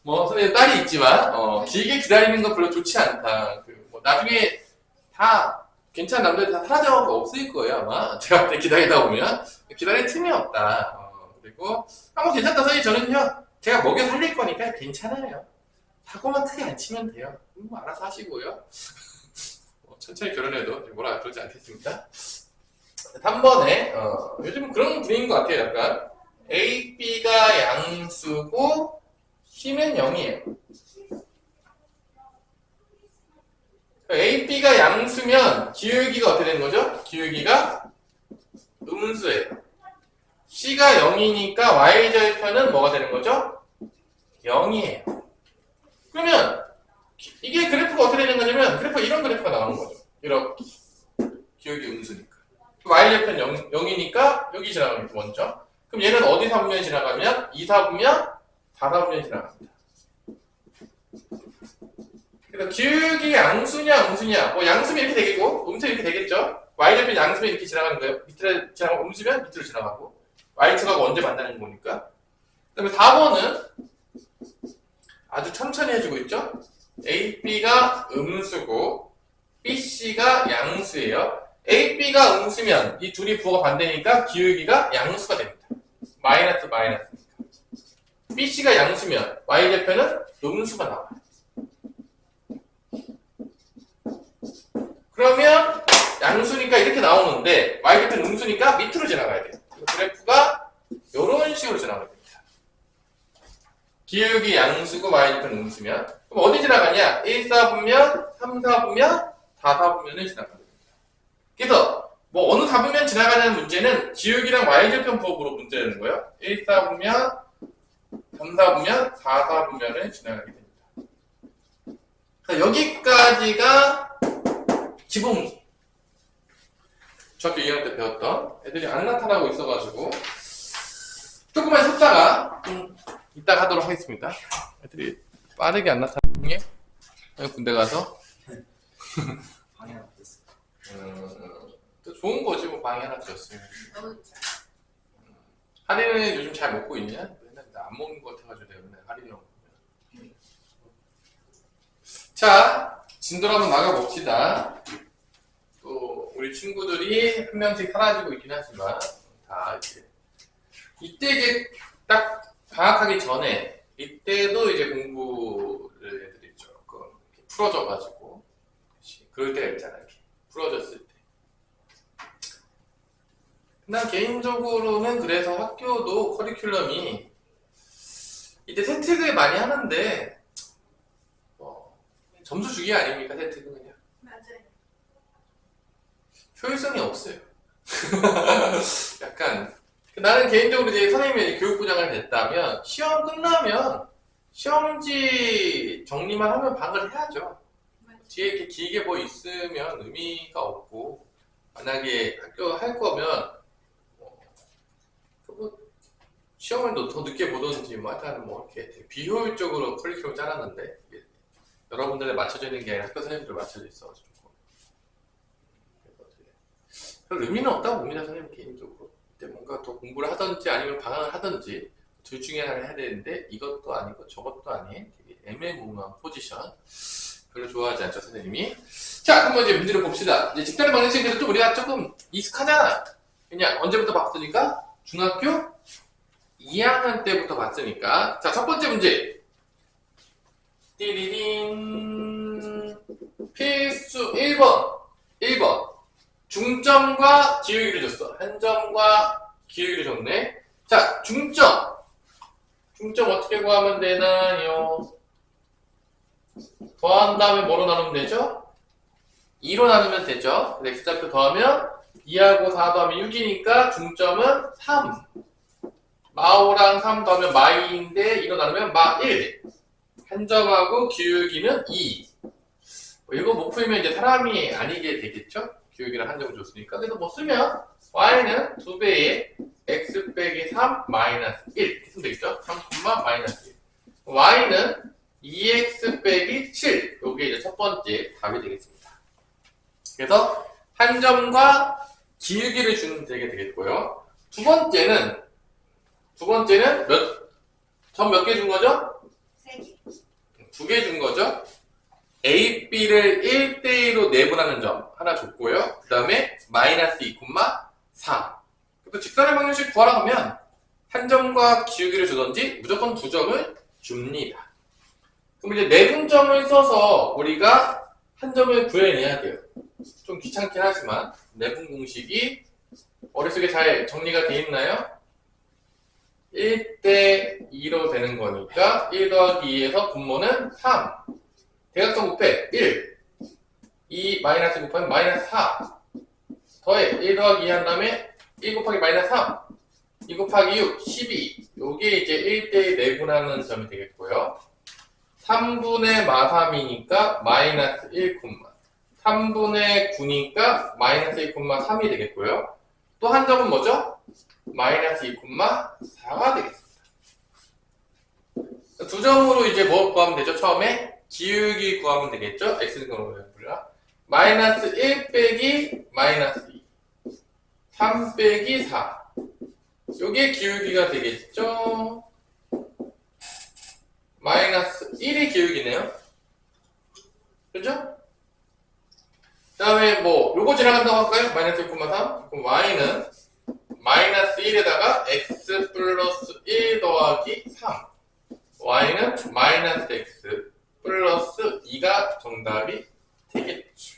선생님 딸이 있지만 길게 기다리는 건 별로 좋지 않다. 나중에 다 괜찮은 남자들 다 사라져가 없을 거예요 아마. 제가 그때 기다리다 보면 기다릴 틈이 없다. 그리고 괜찮다 선생님 저는요 제가 먹여 살릴 거니까 괜찮아요. 사고만 크게 안 치면 돼요. 알아서 하시고요. 천천히 결혼해도 뭐라 그러지 않겠습니다. 3번에 요즘은 그런 분위기인 것 같아요. 약간 A, B가 양수고 C는 0이에요. A, B가 양수면 기울기가 어떻게 되는 거죠? 기울기가 음수예요. C가 0이니까 Y절편은 뭐가 되는 거죠? 0이에요. 그러면 이게 그래프가 어떻게 되는 거냐면 그래프가 이런 그래프가 나오는 거죠. 이렇게 기울기 음수니까 Y절편 0이니까 여기 지나가겠죠 먼저. 그럼 얘는 어디 사분면이 지나가면 2사분면 4사분면이 지나갑니다. 그래서 기울기 양수냐 음수냐 양수면 이렇게 되겠고 음수면 이렇게 되겠죠. Y절편 양수면 이렇게 지나가는 거예요. 밑으로 지나가고 음수면 밑으로 지나가고 Y축하고 언제 만나는 거니까. 그 다음에 4번은 아주 천천히 해주고 있죠. A, B가 음수고 B, C가 양수예요. A, B가 음수면 이 둘이 부호가 반대니까 기울기가 양수가 됩니다. 마이너스. B, C가 양수면 Y절편은 음수가 나와요. 그러면 양수니까 이렇게 나오는데 Y절편 음수니까 밑으로 지나가야 돼요. 그래프가 이런 식으로 지나가야 됩니다. 기울기 양수고 Y절편 음수면 그럼 어디 지나가냐? 1사분면, 3사분면, 4사분면을 지나갑니다. 그래서 어느 사분면 지나가냐는 문제는 기울기랑 Y절편 부호로 문제되는 거예요. 1사분면, 3사분면, 4사분면을 지나가게 됩니다. 여기까지가 기본기. 중학교 2학년 때 배웠던 애들이 안 나타나고 있어가지고 조금만 쉬었다가 이따 하도록 하겠습니다. 애들이 빠르게 안 나타나는 게 군대 가서 방해 안 됐어. 또 좋은 거지 뭐 방해 하나 들었으면. 너무 좋죠. 할인은 요즘 잘 먹고 있냐? 맨날 안 먹는 거 같아가지고 내가 맨날 할인을 먹으면. 자, 진도를 한번 나가봅시다. 또 우리 친구들이 한 명씩 사라지고 있긴 하지만 다 이때 이제 딱 방학하기 전에 이때도 이제 공부를 애들이 조금 풀어져가지고. 그럴 때가 있잖아, 이렇게. 풀어졌을 때. 난 개인적으로는 그래서 학교도 커리큘럼이 이때 세특을 많이 하는데, 점수 주기 아닙니까, 세특은 그냥. 맞아요. 효율성이 없어요. 약간, 나는 개인적으로 이제 선생님이 교육부장을 됐다면, 시험 끝나면, 시험지 정리만 하면 방을 해야죠. 뒤에 이렇게 길게 뭐 있으면 의미가 없고, 만약에 학교 할 거면, 시험을 더 늦게 보든지, 뭐, 하여튼 뭐, 이렇게 되게 비효율적으로 커리큘럼 짜놨는데, 이게 여러분들에 맞춰져 있는 게 아니라 학교 선생님들 맞춰져 있어가지고. 별 의미는 없다고 봅니다, 선생님 개인적으로. 근데 뭔가 더 공부를 하든지 아니면 방학을 하든지, 둘 중에 하나를 해야 되는데, 이것도 아니고 저것도 아닌 되게 애매모호한 포지션. 별로 좋아하지 않죠, 선생님이. 자, 그럼 이제 문제를 봅시다. 이제 집단의 방정식은 좀 우리가 조금 익숙하잖아. 그냥 언제부터 봤으니까? 중학교 2학년 때부터 봤으니까. 자, 첫 번째 문제. 띠리린. 필수 1번. 1번. 중점과 기울기를 줬어. 한 점과 기울기를 줬네. 자, 중점. 중점 어떻게 구하면 되나요? 더한 다음에 뭐로 나누면 되죠? 2로 나누면 되죠. x좌표 더하면 2하고 4 더하면 6이니까 중점은 3. 마오랑 3 더하면 마이인데 2로 나누면 마1. 한 점하고 기울기는 2. 이거 못 풀면 이제 사람이 아니게 되겠죠? 기울기를 한 점 줬으니까. 그래서 뭐 쓰면 y는 2배의 x 빼기 3 마이너스 1 이렇게 쓰면 되겠죠? 3, 마이너스 1. y는 2x 빼기 7. 요게 이제 첫 번째 답이 되겠습니다. 그래서 한 점과 기울기를 주면 되게 되겠고요. 두 번째는 점 몇 개 준 거죠? 3개. 2개 준 거죠? A, B를 1대1로 내분하는 점 하나 줬고요. 그 다음에 마이너스 2, 4. 또 직선의 방정식 구하라 하면 한 점과 기울기를 주던지 무조건 2점을 줍니다. 그럼 이제 내분점을 써서 우리가 한 점을 구해내야 돼요. 좀 귀찮긴 하지만 내분 공식이 머릿속에 잘 정리가 돼 있나요? 1대2로 되는 거니까 1 더하기 2에서 분모는 3. 대각선 곱해 1. 2 마이너스 곱하면 마이너스 4. 더해 1 더하기 2 한 다음에 1 곱하기 마이너스 3. 2 곱하기 6, 12. 요게 이제 1대1 내분하는 점이 되겠고요. 3분의 마3이니까 마이너스 1, 3분의 9니까 마이너스 1, 3이 되겠고요. 또 한 점은 뭐죠? 마이너스 2, 4가 되겠습니다. 두 점으로 이제 뭐 구하면 되죠? 처음에 기울기 구하면 되겠죠? x는 그런 몰라. 마이너스 1 빼기 마이너스 2. 3 빼기 4. 요게 기울기가 되겠죠? 마이너스 1이 기울기네요. 그죠? 그 다음에 뭐 요거 지나간다고 할까요? 마이너스 1, 3. 그럼 y는 마이너스 1에다가 x 플러스 1 더하기 3. y는 마이너스 x 플러스 2가 정답이 되겠죠.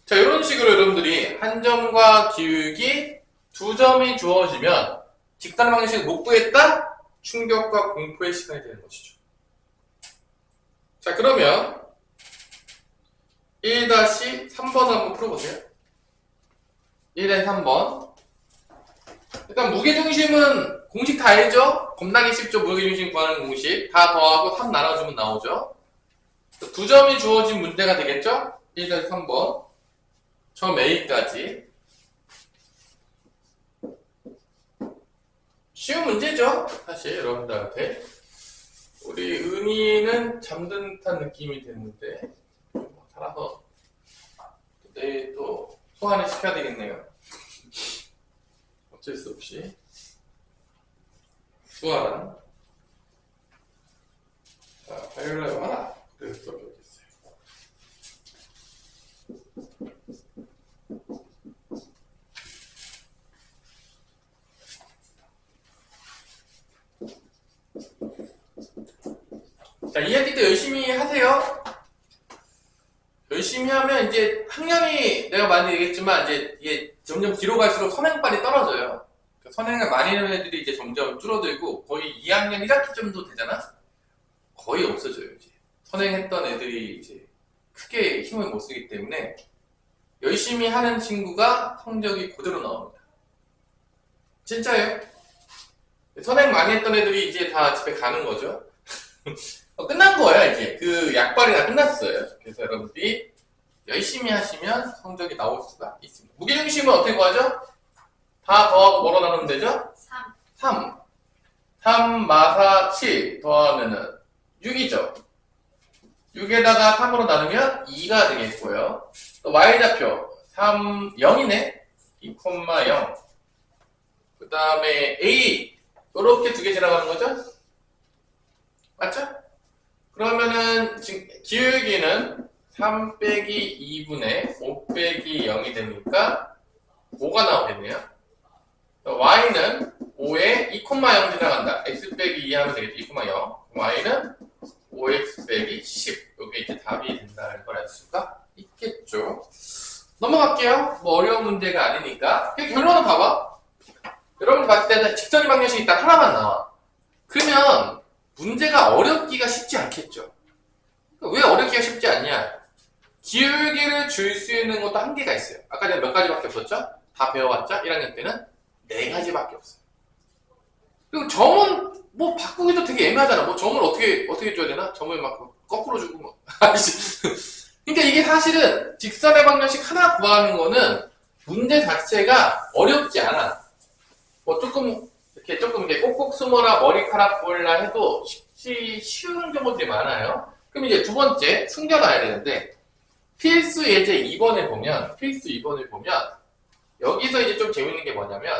자, 이런 식으로 여러분들이 한 점과 기울기 두 점이 주어지면 직선 방정식을 못 구했다? 충격과 공포의 시간이 되는 것이죠. 자, 그러면 1-3번 한번 풀어보세요. 1에 3번. 일단 무게중심은 공식 다 알죠? 겁나게 쉽죠? 무게중심 구하는 공식. 다 더하고 3 나눠주면 나오죠? 두 점이 주어진 문제가 되겠죠? 1-3번. 처음 A까지. 쉬운 문제죠? 사실 여러분들한테. 우리 은희는 잠든 듯한 느낌이 됐는데 살아서 내일 또 소환을 시켜야 되겠네요. 어쩔 수 없이 수아랑 자, 화요일날 와라. 그래서 또 뵙겠어요. 자, 이야기도 열심히 하세요. 열심히 하면 이제 학년이 내가 많이 얘기했지만 이제 이게 점점 뒤로 갈수록 선행빨이 떨어져요. 그러니까 선행을 많이 하는 애들이 이제 점점 줄어들고 거의 2학년 1학기 정도 되잖아? 거의 없어져요, 이제. 선행했던 애들이 이제 크게 힘을 못 쓰기 때문에 열심히 하는 친구가 성적이 그대로 나옵니다. 진짜예요. 선행 많이 했던 애들이 이제 다 집에 가는 거죠. 끝난 거야, 이제. 그 약발이 다 끝났어요. 그래서 여러분들이 열심히 하시면 성적이 나올 수가 있습니다. 무게중심은 어떻게 구하죠? 다 더하고 뭐로 나누면 되죠? 3. 3. 3 마사 7 더하면은 6이죠. 6에다가 3으로 나누면 2가 되겠고요. 또 y좌표 3, 0이네. 2,0. 그 다음에 a 이렇게 두 개 지나가는 거죠? 맞죠? 그러면은 지금 기울기는 3 빼기 2분의 5 빼기 0이 되니까 5가 나오겠네요. y는 5에 2,0 지나간다. x 빼기 2 하면 되겠죠. 2,0. y는 5x 빼기 10. 이게 이제 답이 된다는 걸 알 수가 있겠죠. 넘어갈게요. 뭐 어려운 문제가 아니니까. 결론은 봐봐. 여러분이 봤을 때는 직선의 방정식이 딱 하나만 나와. 그러면 문제가 어렵기가 쉽지 않겠죠. 왜 어렵기가 쉽지 않냐? 기울기를 줄 수 있는 것도 한계가 있어요. 아까 내가 몇 가지밖에 없었죠? 다 배워봤자 1학년 때는 4가지밖에 없어요. 그리고 점은 뭐 바꾸기도 되게 애매하잖아. 뭐 점을 어떻게 줘야 되나? 점을 막 거꾸로 주고 뭐. 그러니까 이게 사실은 직선의 방정식 하나 구하는 거는 문제 자체가 어렵지 않아. 뭐 조금 이렇게 꼭꼭 숨어라 머리카락 보일라 해도 쉬운 경우들이 많아요. 그럼 이제 두 번째 숨겨놔야 되는데 필수 예제 2번을 보면 여기서 이제 좀 재밌는 게 뭐냐면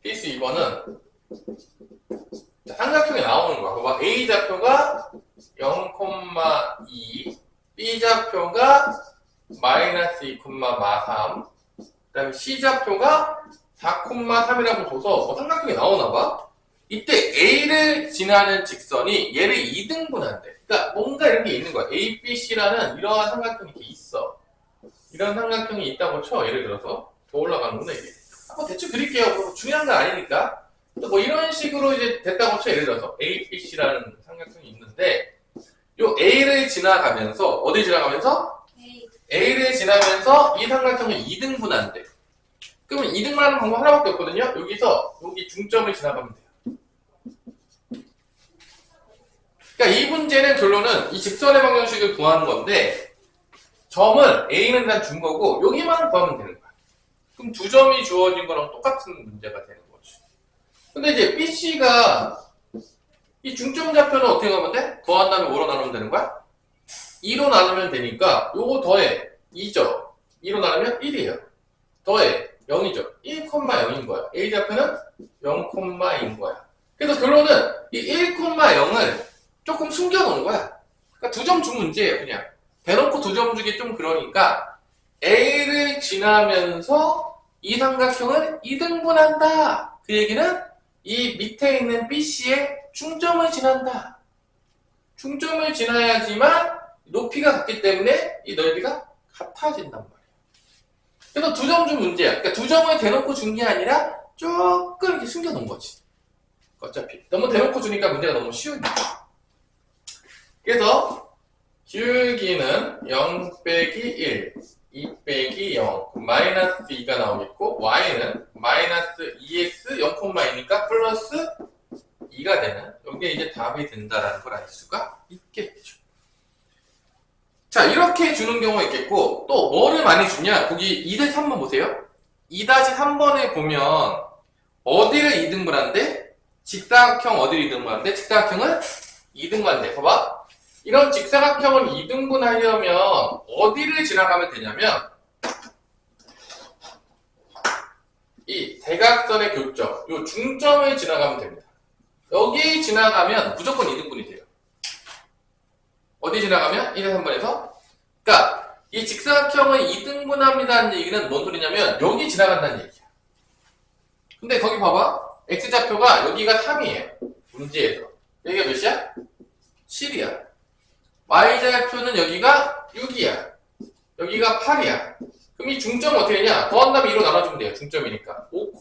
필수 2번은 삼각형이 나오는 거야. 봐봐. A 좌표가 0,2 B 좌표가 마이너스 2,3 그 다음에 C 좌표가 4,3이라고 줘서 삼각형이 나오나봐. 이때 A를 지나는 직선이 얘를 2등분한대. 그러니까 뭔가 이런 게 있는 거야. A, B, C라는 이러한 삼각형이 이렇게 있어. 이런 삼각형이 있다고 쳐. 예를 들어서 더 올라가는구나 이게. 한번 대충 그릴게요. 뭐 중요한 건 아니니까. 뭐 이런 식으로 이제 됐다고 쳐. 예를 들어서 A, B, C라는 삼각형이 있는데 요 A를 지나가면서 어디 지나가면서? A를 지나면서 이 삼각형을 2등분한대. 그러면 2등분하는 방법 하나밖에 없거든요. 여기서 여기 중점을 지나가면 돼요. 그러니까 이 문제는 결론은 이 직선의 방정식을 구하는 건데 점은 A는 다 준 거고 여기만 구하면 되는 거야. 그럼 두 점이 주어진 거랑 똑같은 문제가 되는 거지. 근데 이제 BC가 이 중점 좌표는 어떻게 하면 돼? 더한 다음에 뭐로 나누면 되는 거야? 2로 나누면 되니까 요거 더해 2죠. 2로 나누면 1이에요. 더해 0이죠. 1,0인 거야. A 좌표는 0,인 거야. 그래서 결론은 이 1,0을 조금 숨겨놓은 거야. 그러니까 두 점 준 문제예요, 그냥. 대놓고 두 점 주기 좀 그러니까 A를 지나면서 이 삼각형을 2등분한다. 그 얘기는 이 밑에 있는 BC의 중점을 지난다. 중점을 지나야지만 높이가 같기 때문에 이 넓이가 같아진단 말이야. 그래서 두 점 준 문제야. 그러니까 두 점을 대놓고 준 게 아니라 조금 이렇게 숨겨놓은 거지. 어차피. 너무 대놓고 주니까 문제가 너무 쉬우니까. 그래서 기울기는 0 빼기 1, 2 빼기 0, 마이너스 2가 나오겠고 y는 마이너스 2x 0,2니까 플러스 2가 되는 이게 이제 답이 된다라는 걸 알 수가 있겠죠. 자, 이렇게 주는 경우가 있겠고 또 뭐를 많이 주냐? 거기 2-3번 보세요. 2-3번에 보면 어디를 2등분한대? 직사각형 어디를 2등분한대? 직사각형을 2등분한대. 봐봐. 이런 직사각형을 2등분하려면 어디를 지나가면 되냐면 이 대각선의 교점, 요 중점을 지나가면 됩니다. 여기 지나가면 무조건 2등분이 돼요. 어디 지나가면? 1-3번에서? 그러니까 이 직사각형을 2등분합니다는 얘기는 뭔 소리냐면 여기 지나간다는 얘기야. 근데 거기 봐봐. X좌표가 여기가 3이에요. 문제에서. 여기가 몇이야? 7이야. Y좌표는 여기가 6이야. 여기가 8이야. 그럼 이 중점은 어떻게 되냐? 더한 다음에 2로 나눠주면 돼요. 중점이니까. 5,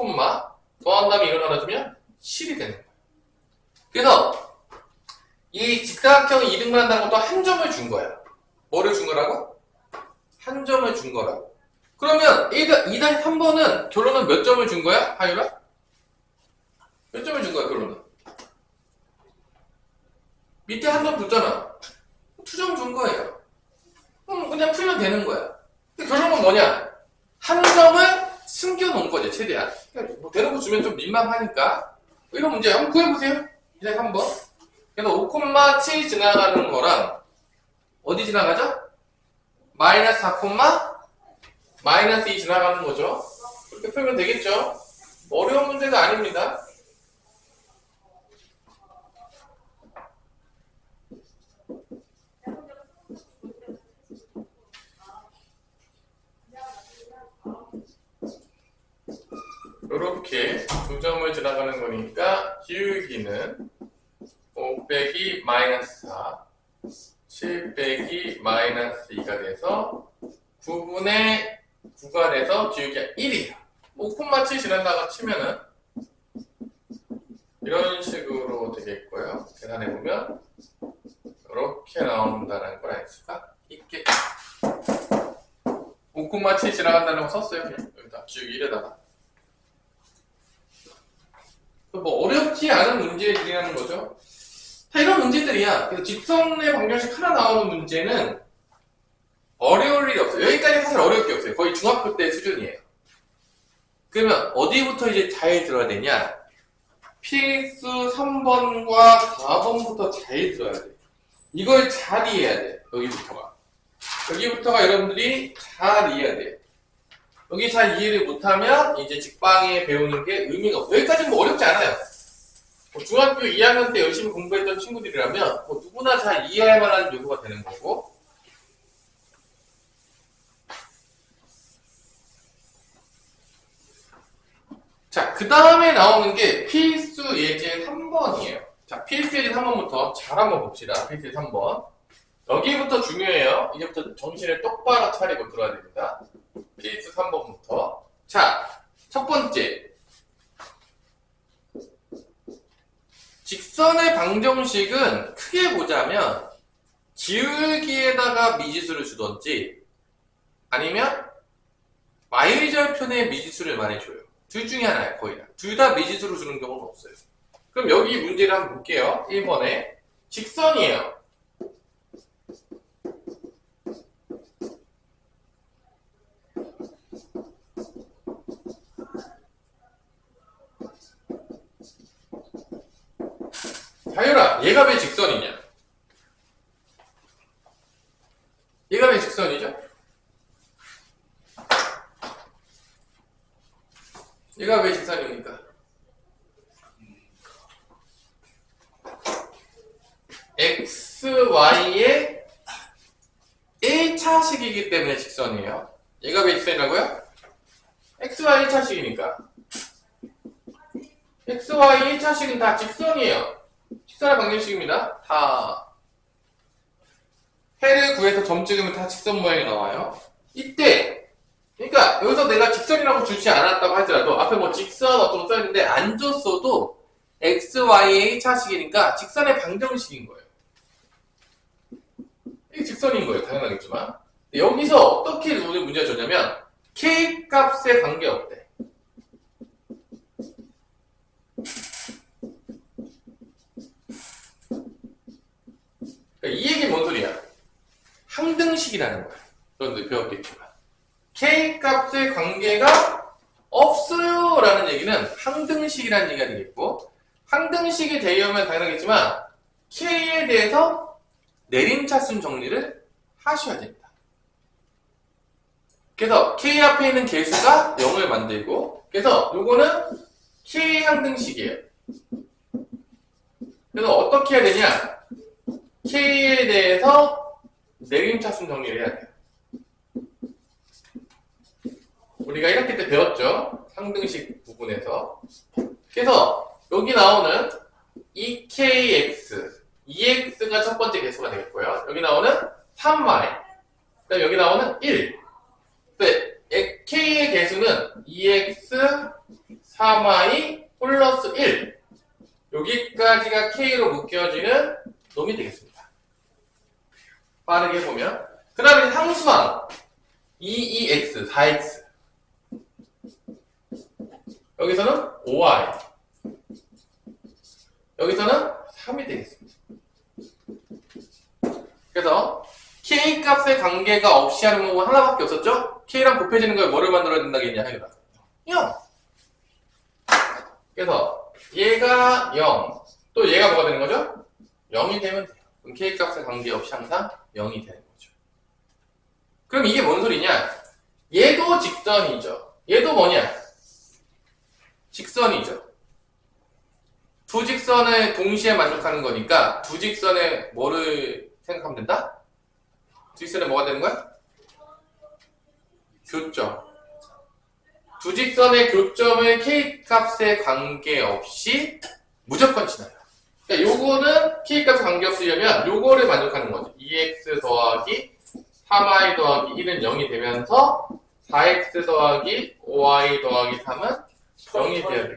더한 다음에 2로 나눠주면 7이 되는 거야. 그래서 이 직사각형이 이등분 한다는 것도 한 점을 준 거야. 뭐를 준 거라고? 한 점을 준 거라고. 그러면 2-3번은 결론은 몇 점을 준 거야? 하율아? 몇 점을 준 거야, 결론은? 밑에 한 점 줬잖아. 2점 준 거예요. 그냥 풀면 되는 거야. 근데 결론은 뭐냐? 한 점을 숨겨놓은 거지, 최대한. 뭐 대놓고 주면 좀 민망하니까. 이런 문제 한번 구해보세요. 그냥 한번. 그래서 5,7 지나가는 거랑 어디 지나가죠? 마이너스 4, 마이너스 2 지나가는 거죠. 그렇게 풀면 되겠죠? 어려운 문제가 아닙니다. 이렇게 두 점을 지나가는 거니까 기울기는 5 빼기 마이너스 4, 7 빼기 마이너스 2가 돼서 9분의 9가 돼서 기울기가 1이에요. 5,7 지난다가 치면은 이런 식으로 되겠고요. 계산해보면 이렇게 나온다는 걸 알 수가 있겠죠. 5,7 지나간다는 거 썼어요. 그냥 여기다 기울기 1에다가. 뭐 어렵지 않은 문제들이라는 거죠. 다 이런 문제들이야. 그래서 직선의 방정식 하나 나오는 문제는 어려울 일이 없어요. 여기까지 사실 어려울 게 없어요. 거의 중학교 때 수준이에요. 그러면 어디부터 이제 잘 들어야 되냐? 필수 3번과 4번부터 잘 들어야 돼. 이걸 잘 이해해야 돼. 여기부터가 여러분들이 잘 이해해야 돼. 여기 잘 이해를 못하면 이제 직방에 배우는 게 의미가 없어요. 여기까지는 뭐 어렵지 않아요. 뭐 중학교 2학년 때 열심히 공부했던 친구들이라면 뭐 누구나 잘 이해할 만한 요소가 되는 거고. 자, 그 다음에 나오는 게 필수 예제 3번이에요. 자, 필수 예제 3번부터 잘 한번 봅시다. 필수 예제 3번. 여기부터 중요해요. 이제부터 정신을 똑바로 차리고 들어야 됩니다. 필수 3번부터. 자, 첫 번째. 직선의 방정식은 크게 보자면 기울기에다가 미지수를 주던지 아니면 마일절편에 미지수를 많이 줘요. 둘 중에 하나야, 거의 다. 둘 다 미지수로 주는 경우는 없어요. 그럼 여기 문제를 한번 볼게요. 1번에 직선이에요. 하율아, 얘가 왜 직선이냐? 얘가 왜 직선이죠? 얘가 왜 직선입니까? XY의 1차식이기 때문에 직선이에요. 얘가 왜 직선이라고요? XY 1차식이니까. XY 1차식은 다 직선이에요. 직선의 방정식입니다. 다. 해를 구해서 점 찍으면 다 직선 모양이 나와요. 이때, 그러니까 여기서 내가 직선이라고 주지 않았다고 하더라도 앞에 뭐 직선 어떤 거 써있는데 안 줬어도 XY의 1차식이니까 직선의 방정식인 거예요. 이게 직선인 거예요. 당연하겠지만. 여기서 어떻게 오늘 문제가 줬냐면 K 값에 관계없대. 이 얘기는 뭔 소리야? 항등식이라는 거야. 여러분들 배웠겠지만. K 값의 관계가 없어요 라는 얘기는 항등식이라는 얘기가 되겠고, 항등식이 되려면 당연하겠지만 K에 대해서 내림차순 정리를 하셔야 됩니다. 그래서 K 앞에 있는 개수가 0을 만들고, 그래서 요거는 K 항등식이에요. 그래서 어떻게 해야 되냐? K에 대해서 내림차순 정리를 해야 돼요. 우리가 1학기 때 배웠죠? 상등식 부분에서. 그래서 여기 나오는 EKX, EX가 첫 번째 개수가 되겠고요. 여기 나오는 3Y, 그다음 여기 나오는 1. k의 개수는 2x 3y 플러스 1. 여기까지가 k로 묶여지는 놈이 되겠습니다. 빠르게 보면. 그 다음에 상수항 2x 4x. 여기서는 5y. 여기서는 3이 되겠습니다. 그래서 k 값의 관계가 없이 하는 건 하나밖에 없었죠? k랑 곱해지는 걸 뭐를 만들어야 된다겠냐 하니까 0. 그래서 얘가 0. 또 얘가 뭐가 되는 거죠? 0이 되면 돼요. 그럼 k 값의 관계없이 항상 0이 되는 거죠. 그럼 이게 뭔 소리냐? 얘도 직선이죠. 얘도 뭐냐? 직선이죠. 두 직선을 동시에 만족하는 거니까 두 직선에 뭐를 생각하면 된다? 두 직선에 뭐가 되는 거야? 교점. 두 직선의 교점을 k값에 관계없이 무조건 지나요. 그러니까 요거는 k값에 관계없으려면 요거를 만족하는 거죠. 2x 더하기 3y 더하기 1은 0이 되면서 4x 더하기 5y 더하기 3은 0이 돼야 돼요.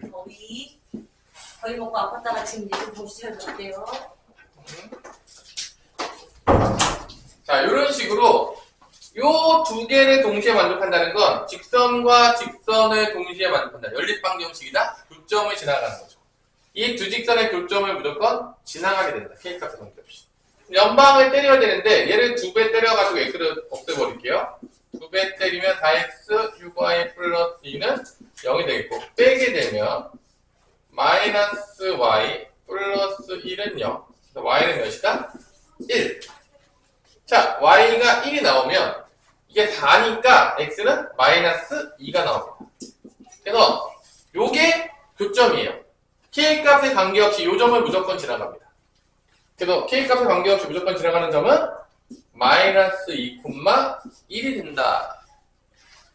거의 먹고 아팠다가 지금 이제 좀 정신 차려볼게요. 자, 이런 식으로 요 두 개를 동시에 만족한다는 건 직선과 직선을 동시에 만족한다. 연립방정식이다. 교점을 지나가는 거죠. 이 두 직선의 교점을 무조건 지나가게 된다. k값에 관계없이. 연방을 때려야 되는데 얘를 2배 때려가지고 x를 없애버릴게요. 2배 때리면 4x 6y 플러스 2는 0이 되겠고 빼게 되면 마이너스 y 플러스 1은 0. 그래서 y는 몇이다? 1. 자, y가 1이 나오면 이게 4니까 x는 마이너스 2가 나옵니다. 그래서 요게 교점이에요. k값에 관계없이 요 점을 무조건 지나갑니다. 그래서 k값에 관계없이 무조건 지나가는 점은 마이너스 2,1이 된다.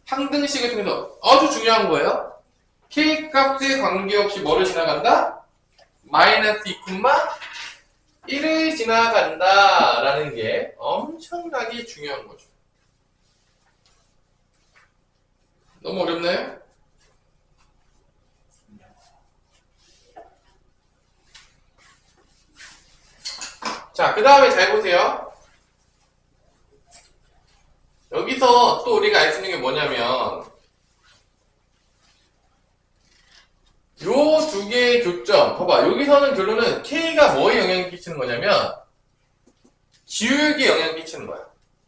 항등식을 통해서 아주 중요한 거예요. k값에 관계없이 뭐를 지나간다? 마이너스 2,1을 지나간다 라는 게 엄청나게 중요한 거죠. 너무 어렵나요? 자, 그 다음에 잘 보세요. 여기서 또 우리가 알 수 있는 게 뭐냐면 요 두 개의 교점, 봐봐. 여기서는 결론은 K가 뭐에 영향을 끼치는 거냐면 기울기에 영향을 끼치는 거야.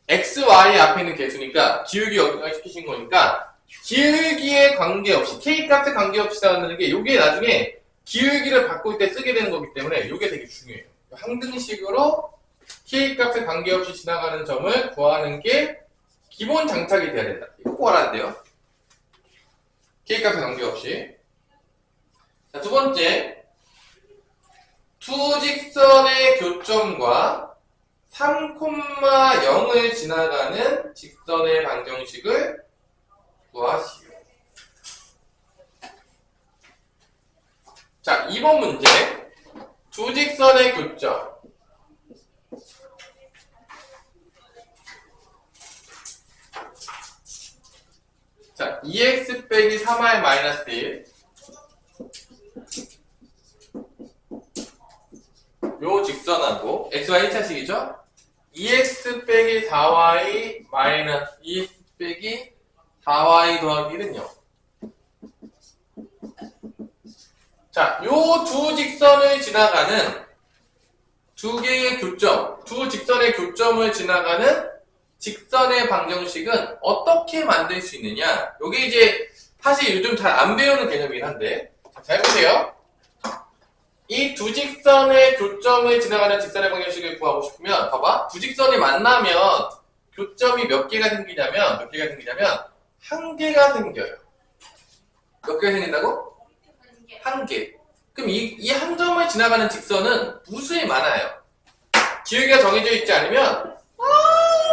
X, Y 앞에 있는 개수니까 기울기에 영향을 끼치는 거니까 기울기에 관계없이 K값에 관계없이 나오는 게 요게 나중에 기울기를 바꿀 때 쓰게 되는 거기 때문에 요게 되게 중요해요. 항등식으로 K값에 관계없이 지나가는 점을 구하는 게 기본 장착이 돼야 된다. 이거 꼭 알아야 돼요. K값에 관계없이. 자, 두 번째, 두 직선의 교점과 3,0을 지나가는 직선의 방정식을 구하시오. 자, 2번 문제. 두 직선의 교점. 자, 2x 빼기 3y 마이너스 1. 요 직선하고 xy 1차식이죠? 2x 빼기 4y 마이너스 2x 빼기 4y 더하기 1은 0. 자, 요 두 직선을 지나가는 두 개의 교점, 두 직선의 교점을 지나가는 직선의 방정식은 어떻게 만들 수 있느냐? 요게 이제 사실 요즘 잘 안 배우는 개념이긴 한데, 잘 보세요. 이 두 직선의 교점을 지나가는 직선의 방정식을 구하고 싶으면, 봐봐. 두 직선이 만나면 교점이 몇 개가 생기냐면, 한 개가 생겨요. 몇 개가 생긴다고? 한 개. 그럼 이 한 점을 지나가는 직선은 무수히 많아요. 기울기가 정해져 있지 않으면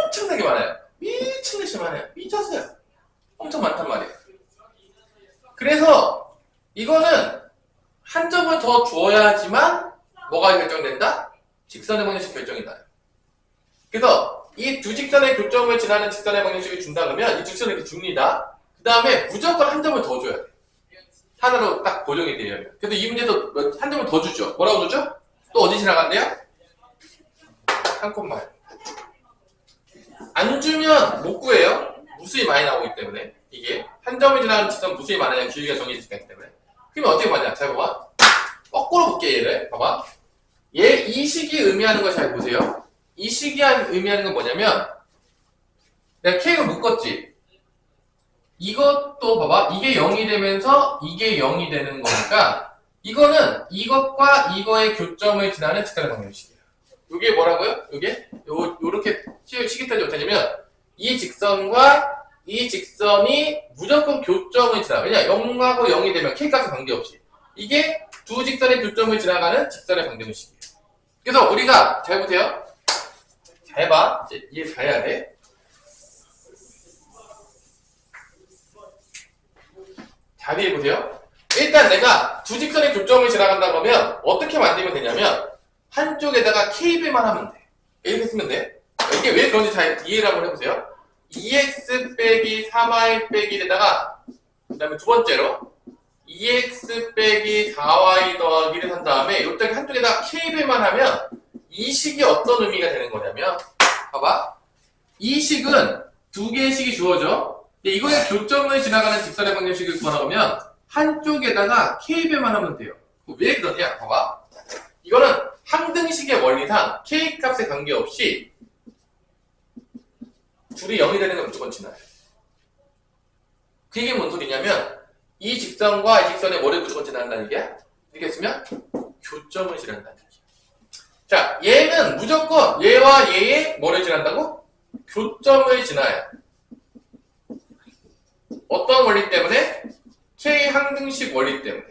엄청나게 많아요. 미친듯이 많아요. 미쳤어요. 엄청 많단 말이에요. 그래서 이거는 한 점을 더 주어야지만 뭐가 결정된다? 직선의 방정식 결정이 나요. 그래서 이 두 직선의 교점을 지나는 직선의 방정식을 준다 그러면 이 두 직선을 이렇게 줍니다. 그 다음에 무조건 한 점을 더 줘야 돼. 하나로 딱 고정이 되려면. 그래도 이 문제도 한 점을 더 주죠. 뭐라고 주죠? 또 어디 지나간대요? 한 콤마요. 안 주면 못 구해요. 무수히 많이 나오기 때문에. 이게 한 점을 지나가는 직선 무수히 많아야 길이가 정해지기 때문에. 그러면 어떻게 맞냐? 잘 봐봐. 거꾸로 볼게 얘를. 봐봐. 얘 이 식이 의미하는 걸 잘 보세요. 이 식이 의미하는 건 뭐냐면 내가 K를 묶었지. 이것도 봐봐. 이게 0이 되면서 이게 0이 되는 거니까 이거는 이것과 이거의 교점을 지나는 직선의 방정식이에요. 이게 뭐라고요? 이게 요렇게 식이 따지 못하냐면 이 직선과 이 직선이 무조건 교점을 지나. 왜냐? 0하고 0이 되면 K값에 관계없이 이게 두 직선의 교점을 지나가는 직선의 방정식이에요. 그래서 우리가 잘 보세요. 잘 봐. 이제 이해 잘해야 돼. 잘 이해해보세요. 일단 내가 두 직선의 교점을 지나간다 그러면 어떻게 만들면 되냐면 한쪽에다가 KB만 하면 돼. 이렇게 쓰면 돼. 이게 왜 그런지 잘 이해를 한번 해보세요. 2x 빼기 3y 빼기 에다가 그 다음에 두 번째로 2x 빼기 4y 더하기를 한 다음에 이쪽에 한쪽에다가 KB만 하면 이 식이 어떤 의미가 되는 거냐면 봐봐. 이 식은 두 개의 식이 주어져. 근데 이거의 교점을 지나가는 직선의 방정식을 구하려면 한쪽에다가 K배만 하면 돼요. 왜 그러냐? 봐봐. 이거는 항등식의 원리상 K값에 관계없이 둘이 0이 되는 건 무조건 지나요. 그게 뭔 소리냐면 이 직선과 이 직선의 뭐를 무조건 지난다는 얘기야? 이렇게 쓰면 교점을 지난다는 얘기야. 자, 얘는 무조건 얘와 얘의 뭐를 지난다고? 교점을 지나요. 어떤 원리 때문에? K 항등식 원리 때문에.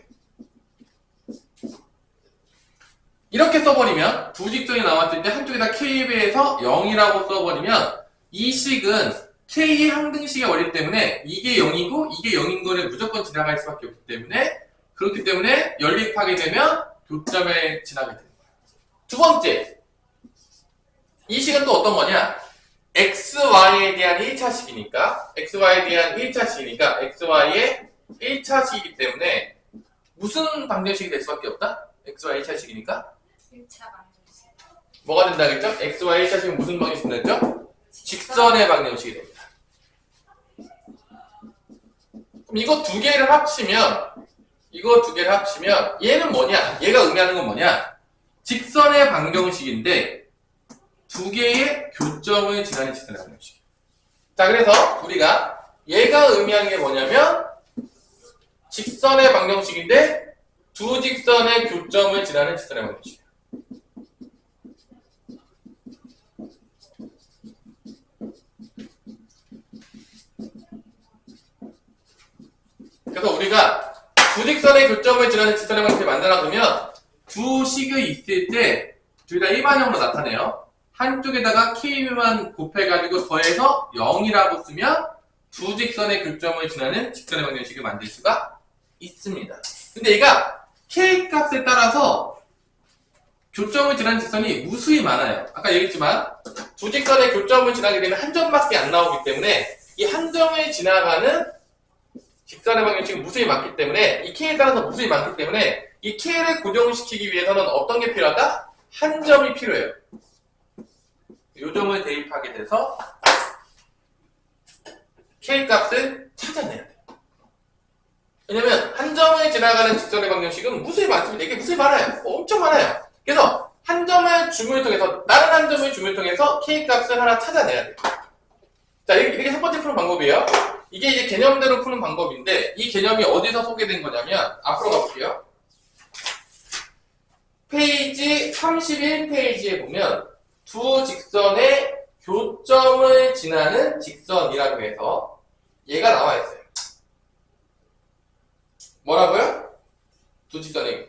이렇게 써버리면 두 직선이 나왔을 때 한쪽에다 K배에서 0이라고 써버리면 이 식은 K 항등식의 원리 때문에 이게 0이고 이게 0인 거를 무조건 지나갈 수밖에 없기 때문에 그렇기 때문에 연립하게 되면 교점에 지나게 되는 거예요. 두 번째, 이 식은 또 어떤 거냐? XY에 대한 1차식이니까 XY에 대한 1차식이니까 XY의 1차식이기 때문에 무슨 방정식이 될 수밖에 없다? XY 1차식이니까 1차 방정식. 뭐가 된다겠죠? XY 1차식은 무슨 방정식이 된다죠? 직선의 방정식이 됩니다. 그럼 이거 두 개를 합치면 얘는 뭐냐? 얘가 의미하는 건 뭐냐? 직선의 방정식인데 두 개의 교점을 지나는 직선의 방정식. 자, 그래서 우리가 얘가 의미하는 게 뭐냐면 직선의 방정식인데 두 직선의 교점을 지나는 직선의 방정식. 그래서 우리가 두 직선의 교점을 지나는 직선의 방정식을 만들어두면 두 식이 있을 때 둘 다 일반형으로 나타내요. 한쪽에다가 K만 곱해가지고 더해서 0이라고 쓰면 두 직선의 교점을 지나는 직선의 방정식을 만들 수가 있습니다. 근데 얘가 K값에 따라서 교점을 지나는 직선이 무수히 많아요. 아까 얘기했지만 두 직선의 교점을 지나게 되면 한 점밖에 안 나오기 때문에 이 한 점을 지나가는 직선의 방정식이 무수히 많기 때문에 이 K에 따라서 무수히 많기 때문에 이 K를 고정시키기 위해서는 어떤 게 필요하다? 한 점이 필요해요. 요점을 대입하게 돼서 K값을 찾아내야 돼요. 왜냐면 한 점을 지나가는 직선의 방정식은 무수히 많습니다. 이게 무수히 많아요. 엄청 많아요. 그래서 한 점을 줌을 통해서 다른 한 점을 줌을 통해서 K값을 하나 찾아내야 돼요. 자, 이게 첫 번째 푸는 방법이에요. 이게 이제 개념대로 푸는 방법인데 이 개념이 어디서 소개된 거냐면 앞으로 가볼게요. 페이지 31페이지에 보면 두 직선의 교점을 지나는 직선이라고 해서 얘가 나와 있어요. 뭐라고요? 두 직선의.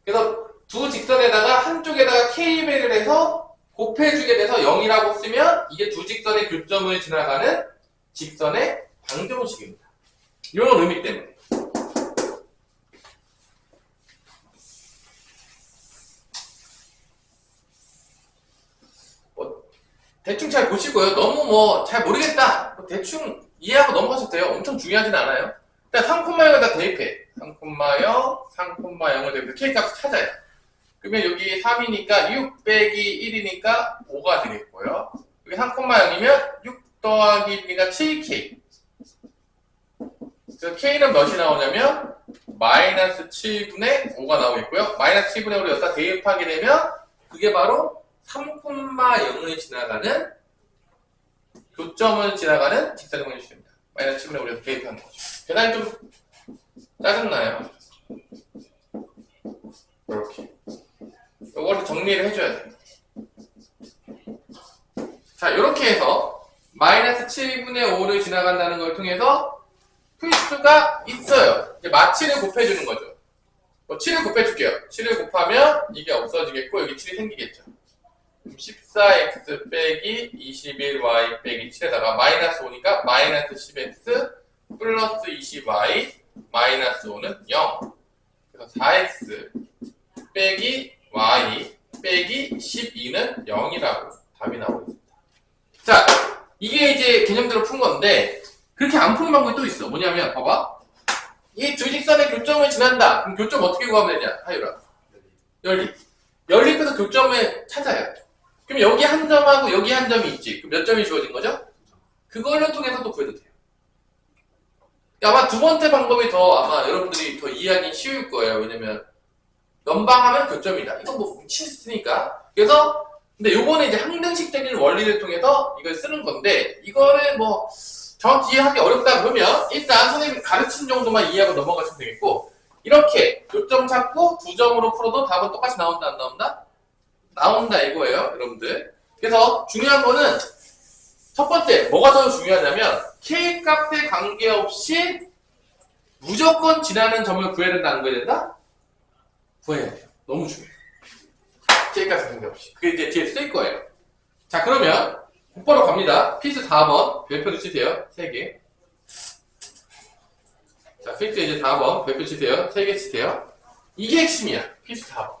그래서 두 직선에다가 한쪽에다가 K배를 해서 곱해주게 돼서 0이라고 쓰면 이게 두 직선의 교점을 지나가는 직선의 방정식입니다. 이런 의미 때문에. 대충 잘 보시고요. 너무 뭐 잘 모르겠다. 대충 이해하고 넘어가셔도 돼요. 엄청 중요하진 않아요. 일단 3,0다 대입해. 3,0, 3,0을 대입해서 K값을 찾아요. 그러면 여기 3이니까 6 빼기 1이니까 5가 되겠고요. 여기 3,0이면 6 더하기 2가 7K. 그래서 K는 몇이 나오냐면 마이너스 7분의 5가 나오겠고요. 마이너스 7분의 5를 여기다 대입하게 되면 그게 바로 3,0을 지나가는 교점을 지나가는 직선의 방정식이 됩니다. 마이너스 7분의 5를 대입하는 거죠. 계산이 좀 짜증나요. 이렇게. 이거를 정리를 해줘야 돼요. 자, 이렇게 해서 마이너스 7분의 5를 지나간다는 걸 통해서 풀수가 있어요. 이제 마취를 곱해주는 거죠. 7을 곱해줄게요. 7을 곱하면 이게 없어지겠고 여기 7이 생기겠죠. 14x 빼기 21y 빼기 7에다가 마이너스 5니까 마이너스 10x 플러스 20y 마이너스 5는 0. 그래서 4x 빼기 y 빼기 12는 0이라고 답이 나오겠습니다. 자, 이게 이제 개념대로 푼 건데 그렇게 안 푸는 방법이 또 있어. 뭐냐면 봐봐. 이 두 직선의 교점을 지난다. 그럼 교점 어떻게 구하면 되냐? 하유라. 연립. 연립해서 교점을 찾아야 돼. 그럼 여기 한 점하고 여기 한 점이 있지. 그럼 몇 점이 주어진 거죠? 그걸로 통해서 또 구해도 돼요. 아마 두 번째 방법이 더 아마 여러분들이 더 이해하기 쉬울 거예요. 왜냐면 연방하면 교점이다. 이건 뭐 뭉치니까. 그래서 근데 요거는 이제 항등식적인 원리를 통해서 이걸 쓰는 건데 이거를 뭐 정확히 이해하기 어렵다 그러면 일단 선생님이 가르친 정도만 이해하고 넘어가시면 되겠고 이렇게 교점 찾고 두 점으로 풀어도 답은 똑같이 나온다 안 나온다? 나온다 이거예요 여러분들. 그래서 중요한 거는 첫 번째 뭐가 더 중요하냐면 K 값에 관계없이 무조건 지나는 점을 구해야 된다 안 구해야 된다? 구해야 돼요. 너무 중요해요. K 값에 관계없이. 그게 이제 뒤에 쓸 거예요. 자 그러면 곧바로 갑니다. 필수 4번 별표도 치세요. 3개. 자 필수 이제 4번 별표 치세요. 3개 치세요. 이게 핵심이야. 필수 4번.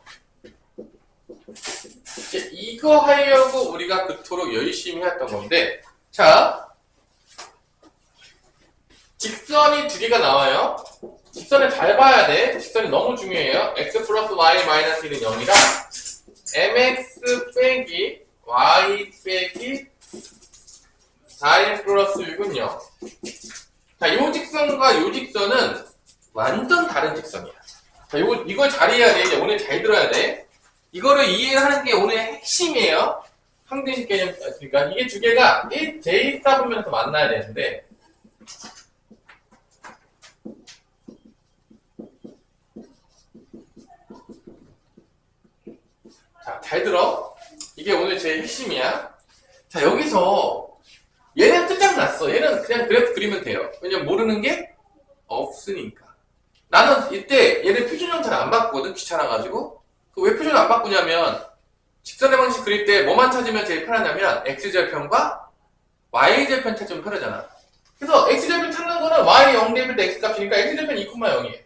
이제 이거 하려고 우리가 그토록 열심히 했던 건데 자 직선이 두 개가 나와요. 직선을 잘 봐야 돼. 직선이 너무 중요해요. x 플러스 y 마이너스 1은 0이라 mx 빼기 y 빼기 4x 플러스 6은 0. 자, 요 직선과 요 직선은 완전 다른 직선이야. 자, 이걸 잘 이해해야 돼. 이제 오늘 잘 들어야 돼. 이거를 이해하는 게 오늘의 핵심이에요. 항등식 개념, 그러니까 이게 두 개가 제1사분면에서 만나야 되는데, 자, 잘 들어. 이게 오늘 제일 핵심이야. 자, 여기서 얘는 끝장났어. 얘는 그냥 그래프 그리면 돼요. 왜냐면 모르는 게 없으니까. 나는 이때 얘를 표준형 잘 안 바꾸거든. 귀찮아가지고. 왜 표준형 안 바꾸냐면 직선의 방식 그릴 때 뭐만 찾으면 제일 편하냐면 x절편과 y절편 찾으면 편하잖아. 그래서 x절편 찾는 거는 y 0 대입할 때 x값이니까 x절편 2,0이에요.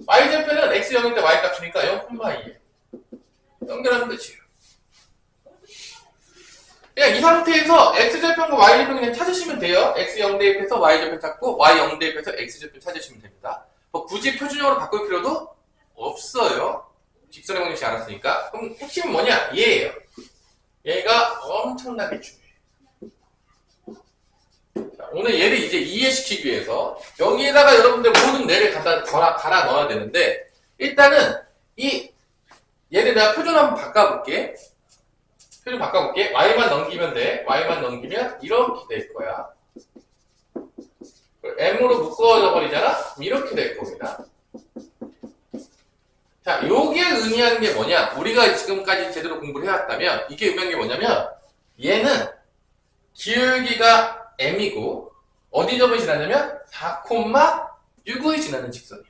y절편은 x 0일 때 y값이니까 0,2예요. 연결하면 끝이에요. 그냥 이 상태에서 x절편과 y절편 그냥 찾으시면 돼요. x 0 대입해서 y절편 찾고 y 0 대입해서 x절편 찾으시면 됩니다. 뭐 굳이 표준형으로 바꿀 필요도 없어요. 직선의 방정식 알았으니까. 그럼 핵심은 뭐냐? 얘예요. 얘가 엄청나게 중요해요. 자, 오늘 얘를 이제 이해시키기 위해서 여기에다가 여러분들 모든 뇌를 갈아 넣어야 되는데 일단은 얘를 내가 표준 한번 바꿔볼게. 표준 바꿔볼게. y만 넘기면 돼. y만 넘기면 이렇게 될 거야. m으로 묶어져 버리잖아? 그럼 이렇게 될 겁니다. 자, 요게 의미하는 게 뭐냐? 우리가 지금까지 제대로 공부를 해왔다면 이게 의미하는 게 뭐냐면 얘는 기울기가 m이고 어디 점을 지나냐면 4,6을 지나는 직선이에요.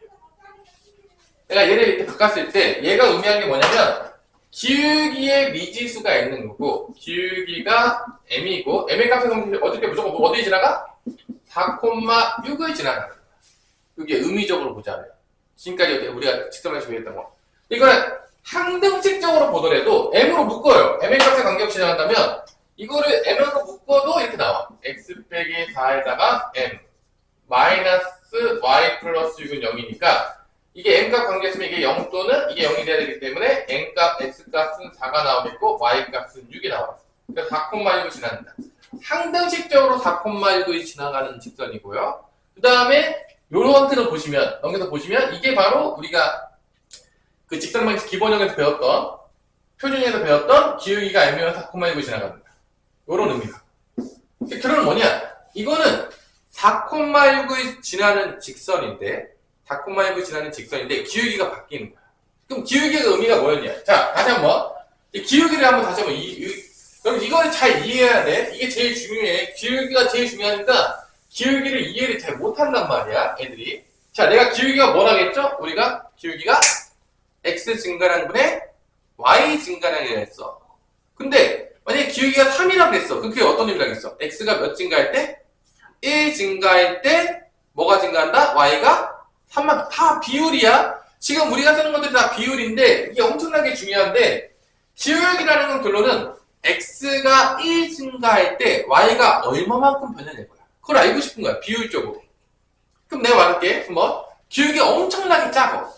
내가 얘를 이렇게 바꿨을 때 얘가 의미하는 게 뭐냐면 기울기에 미지수가 있는 거고 기울기가 m이고 m의 값은 어떻게 무조건 어디 지나가? 4,6을 지나가는 거야. 그게 의미적으로 보자면 지금까지 우리가 직선에서 얘기했던 거 이거는 항등식적으로 보더라도 m으로 묶어요. m의 값에 관계없이 지나간다면 이거를 m으로 묶어도 이렇게 나와. x 빼기 4에다가 m 마이너스 y 플러스 6은 0이니까 이게 m값 관계였으면 이게 0 또는 이게 0이 돼야 되기 때문에 n값, x값은 4가 나오겠고 y값은 6이 나와. 그래서 4,1이 지난다. 상등식적으로 4,1이 지나가는 직선이고요. 그 다음에 요런 틀을 보시면, 넘겨서 보시면 이게 바로 우리가 그 직선방식 기본형에서 배웠던 표준형에서 배웠던 기울기가 m이면 4,1이 지나갑니다. 요런 의미가. 결론은 뭐냐? 이거는 4,6이 지나는 직선인데 4,6이 지나는 직선인데 기울기가 바뀌는 거야. 그럼 기울기의 의미가 뭐였냐? 자, 다시 한번 이 기울기를 한번 다시 한번 여러분 이거를 잘 이해해야 돼. 이게 제일 중요해. 기울기가 제일 중요하니까 기울기를 이해를 잘 못한단 말이야, 애들이. 자, 내가 기울기가 뭐라겠죠? 우리가 기울기가 x 증가량분의 y 증가량이라 했어. 근데 만약에 기울기가 3이라고 했어. 그게 어떤 의미라고 했어? x가 몇 증가할 때? 1 증가할 때 뭐가 증가한다? y가 3만. 다 비율이야. 지금 우리가 쓰는 것들이 다 비율인데 이게 엄청나게 중요한데 기울기라는 건 결론은 x가 1 증가할 때 y가 얼마만큼 변해낼 거야. 그걸 알고 싶은 거야. 비율적으로. 그럼 내가 말할게. 한번. 기울기가 엄청나게 작아.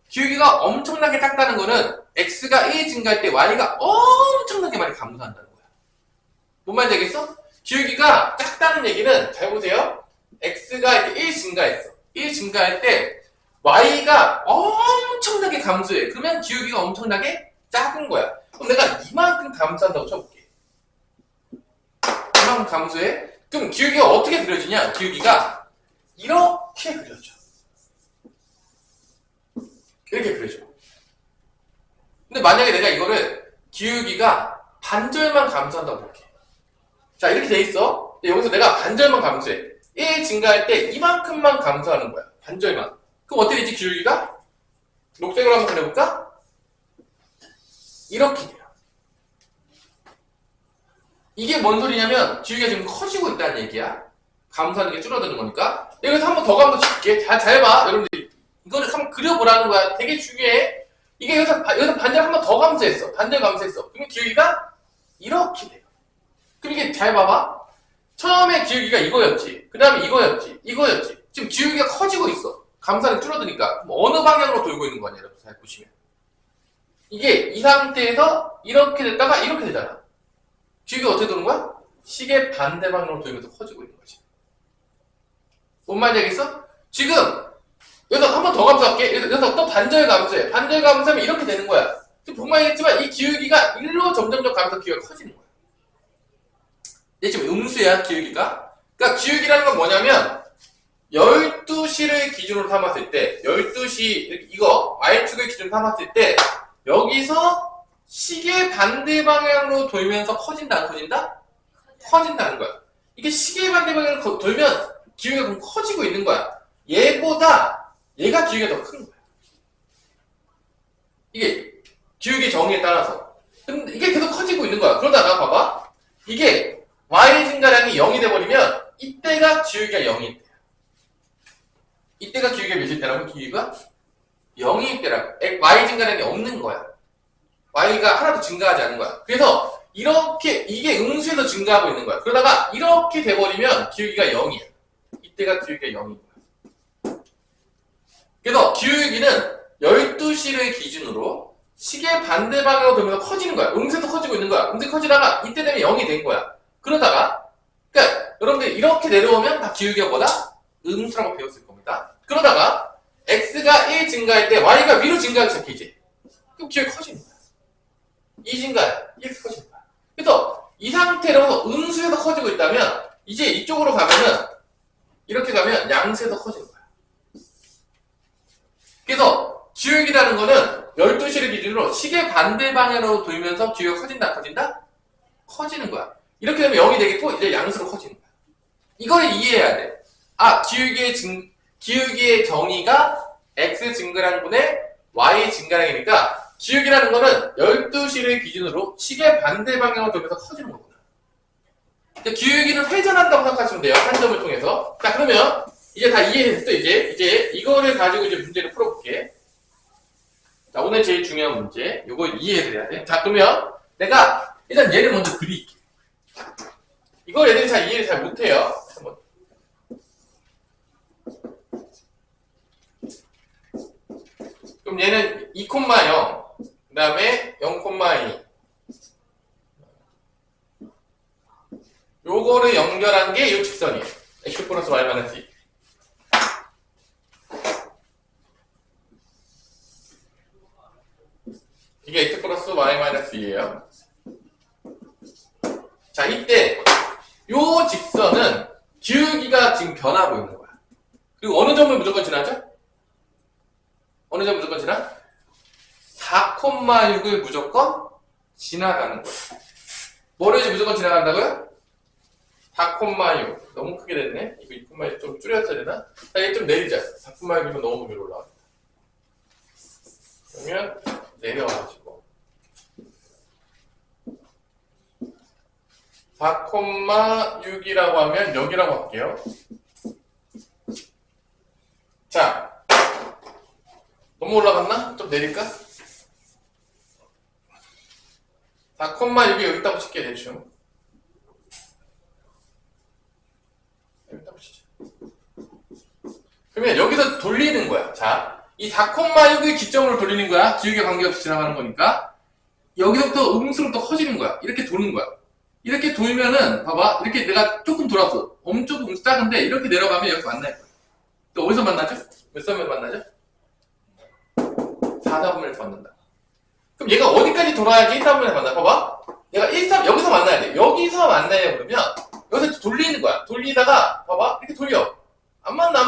기울기가 엄청나게 작다는 거는 x가 1 증가할 때 y가 엄청나게 많이 감소한다는 거야. 뭔 말인지 알겠어? 기울기가 작다는 얘기는 잘 보세요. x가 이렇게 1 증가했어. 1 증가할 때 y가 엄청나게 감소해. 그러면 기울기가 엄청나게 작은 거야. 그럼 내가 이만큼 감소한다고 쳐볼게. 이만큼 감소해? 그럼 기울기가 어떻게 그려지냐? 기울기가 이렇게 그려져. 이렇게 그려져. 근데 만약에 내가 이거를 기울기가 반절만 감소한다고 볼게. 자, 이렇게 돼 있어. 여기서 내가 반절만 감소해. 1 증가할 때 이만큼만 감소하는 거야. 반절만. 그럼 어떻게 되지, 기울기가? 녹색으로 한번 그려볼까? 이렇게 돼요. 이게 뭔 소리냐면 기울기가 지금 커지고 있다는 얘기야. 감소하는 게 줄어드는 거니까. 여기서 한번 더 감소시킬게. 잘 봐. 여러분들 이거를 한번 그려보라는 거야. 되게 중요해. 이게 여기서 반절 한번 더 감소했어. 반절 감소했어. 그러면 기울기가 이렇게 돼요. 그럼 이게 잘 봐봐. 처음에 기울기가 이거였지. 그 다음에 이거였지. 이거였지. 지금 기울기가 커지고 있어. 감소는 줄어드니까. 그럼 어느 방향으로 돌고 있는 거냐, 여러분. 잘 보시면. 이게 이 상태에서 이렇게 됐다가 이렇게 되잖아. 기울기가 어떻게 도는 거야? 시계 반대 방향으로 돌면서 커지고 있는 거지. 뭔 말인지 알겠어? 지금 여기서 한 번 더 감소할게. 여기서 또 반절 감소해. 반절 감소하면 이렇게 되는 거야. 지금 보면 알겠지만 이 기울기가 일로 점점점 가면서 기울기가 커지는 거야. 이게 지금 음수야, 기울기가. 그러니까 기울기라는 건 뭐냐면 12시를 기준으로 삼았을 때 12시 이거 Y축을 기준으로 삼았을 때 여기서 시계 반대 방향으로 돌면서 커진다, 안 커진다? 커진다는 거야. 이게 시계 반대 방향으로 돌면 기울기가 그럼 커지고 있는 거야. 얘보다 얘가 기울기가 더 큰 거야. 이게 기울기 정의에 따라서. 근데 이게 계속 커지고 있는 거야. 그러다가 봐봐. 이게 y 증가량이 0이 돼버리면 이때가 기울기가 0일 때야. 이때가 기울기가 몇일 때라고? 기울기가 0일 때라고. y 증가량이 없는 거야. y가 하나도 증가하지 않는 거야. 그래서 이렇게 이게 음수에서 증가하고 있는 거야. 그러다가 이렇게 돼버리면 기울기가 0이야. 이때가 기울기가 0인 거야. 그래서 기울기는 12시를 기준으로 시계 반대 방향으로 돌면서 커지는 거야. 음수도 커지고 있는 거야. 음수 커지다가 이때 되면 0이 된 거야. 그러다가 그러니까 여러분들 이렇게 내려오면 다 기울기가 뭐다? 음수라고 배웠을 겁니다. 그러다가 x가 1 증가할 때 y가 위로 증가하기 시작해 이제. 그럼 기울기가 커지는 거야. 2 증가해. 이렇게 커지는 거야. 그래서 이 상태로 음수에서 커지고 있다면 이제 이쪽으로 가면은 이렇게 가면 양수에서 커지는 거야. 그래서 기울기라는 거는 12시를 기준으로 시계 반대 방향으로 돌면서 기울기가 커진다, 안 커진다? 커지는 거야. 이렇게 되면 0이 되겠고 이제 양수로 커지는 거야. 이걸 이해해야 돼. 아, 기울기의 정의가 x 증가량분의 y 증가량이니까 기울기라는 거는 12시를 기준으로 시계 반대 방향으로 돌면서 커지는 거구나. 기울기는 회전한다고 생각하시면 돼요. 한 점을 통해서. 자, 그러면 이제 다 이해했어. 이제 이거를 가지고 이제 문제를 풀어볼게. 자, 오늘 제일 중요한 문제. 이거 이해해야 돼. 자, 그러면 내가 일단 얘를 먼저 그릴게. 이걸 애들이 잘 이해를 잘 못해요. 한번. 그럼 얘는 2,0, 그 다음에 0,2. 요거를 연결한 게 이 직선이에요. x 플러스 y 마이너스 2. 이게 x 플러스 y 마이너스 2예요. 자, 이때 요 직선은 기울기가 지금 변하고 있는 거야. 그리고 어느 점을 무조건 지나죠? 어느 점 무조건 지나? 4,6을 무조건 지나가는 거야. 뭐를 이제 무조건 지나간다고요? 4,6. 너무 크게 됐네. 이거 2,6 좀 줄였어야 되나? 자, 얘 좀 내리자. 4,6이면 너무 위로 올라가겠다. 그러면 내려와가지고 4,6이라고 하면 여기라고 할게요. 자, 너무 올라갔나? 좀 내릴까? 4,6이 여기다 붙일게 대충. 여기다 붙이자. 그러면 여기서 돌리는 거야. 자, 이 4,6의 기점으로 돌리는 거야. 기울기에 관계없이 지나가는 거니까. 여기서부터 음수로 커지는 거야. 이렇게 도는 거야. 이렇게 돌면은 봐봐. 이렇게 내가 조금 돌았어. 엄청 음수 작은데 이렇게 내려가면 여기서 만날 거야. 또 어디서 만나죠? 몇 선에서 만나죠? 4,4분면에서 만난다. 그럼 얘가 어디까지 돌아야지 1,4분면에서 만나? 봐봐. 얘가 1,3 여기서 만나야 돼. 여기서 만나야 그러면 여기서 돌리는 거야. 돌리다가 봐봐. 이렇게 돌려. 안 만나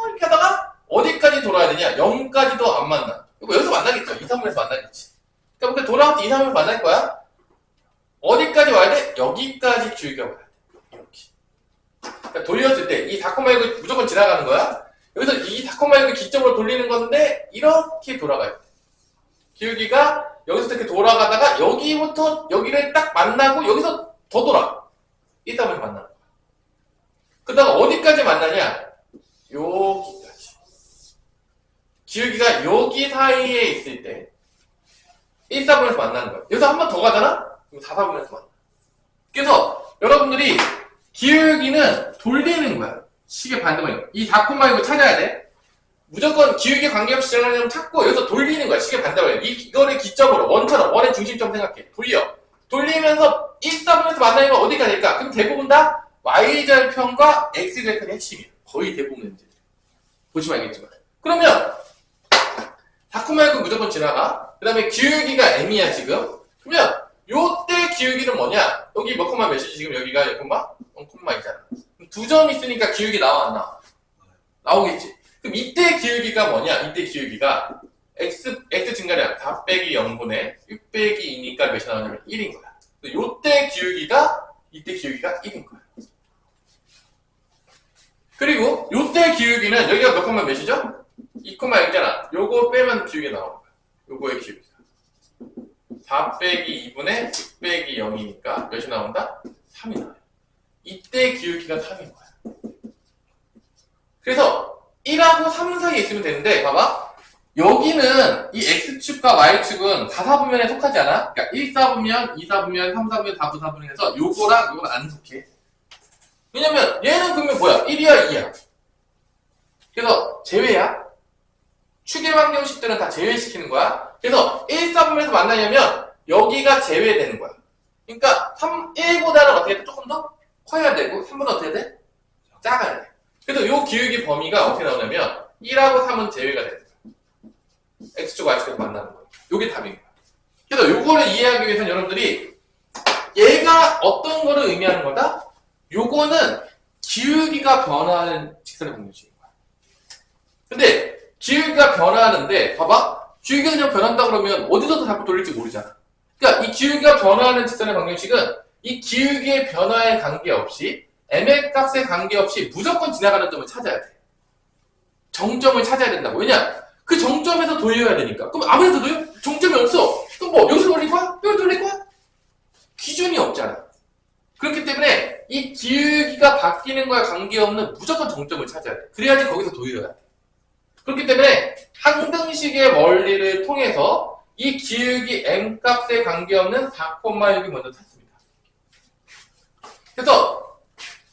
이렇게 하다가 어디까지 돌아야 되냐? 0까지도 안 만나. 이거 여기서 만나겠죠? 2, 3분에서 만나겠지. 그러니까 돌아올 때 2, 3분에서 만날 거야. 어디까지 와야 돼? 여기까지 기울기가 와야 돼. 이렇게. 그러니까 돌렸을 때 이 4,6을 무조건 지나가는 거야. 여기서 이 4,6을 기점으로 돌리는 건데 이렇게 돌아가야 돼. 기울기가 여기서 이렇게 돌아가다가 여기부터 여기를 딱 만나고 여기서 더 돌아. 1, 3분에서 만나는 거야. 그러다가 어디까지 만나냐? 여기까지. 기울기가 여기 사이에 있을 때 1, 4분에서 만나는 거야. 여기서 한 번 더 가잖아? 그럼 4, 4분에서 만나. 그래서 여러분들이 기울기는 돌리는 거야. 시계 반대방향. 이 4,6을 찾아야 돼. 무조건 기울기 관계없이 지나가려면 찾고 여기서 돌리는 거야. 시계 반대방향. 이거를 기점으로 원처럼 원의 중심점 생각해. 돌려. 돌리면서 1, 4분에서 만나면 어디가 될까? 그럼 대부분 다 y절편과 x절편이 핵심이에요. 거의 대부분 문제들. 보시면 알겠지만. 그러면 4,6은 무조건 지나가. 그 다음에 기울기가 m이야 지금. 그러면 요때 기울기는 뭐냐? 여기 몇 콤마 몇이지? 지금 여기가 0,2잖아. 두 점 있으니까 기울기 나와 안 나와? 나오겠지. 그럼 이때 기울기가 뭐냐? 이때 기울기가 x 증가량 4 빼기 0분의 6 빼기 2니까 몇이 나오냐면 1인 거야. 요때 기울기가 이때 기울기가 1인 거야. 그리고 요때 기울기는 여기가 몇 콤마 몇이죠? 2,0잖아. 요거 빼면 기울기가 나오는 거야. 요거의 기울기가 4 빼기 2분의 6 빼기 0이니까 몇이 나온다? 3이 나와요. 이때 기울기가 3인 거야. 그래서 1하고 3 사이에 있으면 되는데 봐봐. 여기는 이 X축과 Y축은 4, 4분면에 속하지 않아? 그러니까 1, 4분면, 2, 4분면, 3, 4분면, 4, 4분면 해서 요거랑 요건 안 속해. 왜냐면 얘는 그러면 뭐야? 1이야, 2야. 그래서 제외야. 축의 방정식들은 다 제외시키는 거야. 그래서 1, 4분면에서 만나려면 여기가 제외되는 거야. 그러니까 1보다는 어떻게 돼? 조금 더 커야 되고 3보다 어떻게 돼? 작아야 돼. 그래서 요 기울기 범위가 어떻게 나오냐면 1하고 3은 제외가 되는 거야. X축, Y축에서 만나는 거야. 요게 답인 거야. 그래서 요거를 이해하기 위해서는 여러분들이 얘가 어떤 거를 의미하는 거다? 요거는 기울기가 변화하는 직선의 방정식인 거야. 근데 기울기가 변화하는데 봐봐. 기울기가 좀 변한다 그러면 어디서도 자꾸 돌릴지 모르잖아. 그러니까 이 기울기가 변화하는 직선의 방정식은 이 기울기의 변화에 관계없이 m의 값에 관계없이 무조건 지나가는 점을 찾아야 돼. 정점을 찾아야 된다고. 왜냐? 그 정점에서 돌려야 되니까. 그럼 아무래도 정점이 없어. 그럼 뭐 여기서 돌릴 거야? 여기 돌릴 거야? 기준이 없잖아. 그렇기 때문에 이 기울기가 바뀌는 거에 관계없는 무조건 정점을 찾아야 돼. 그래야지 거기서 돌려야 돼. 그렇기 때문에 항등식의 원리를 통해서 이 기울기 m 값에 관계없는 4,6이 먼저 찾습니다. 그래서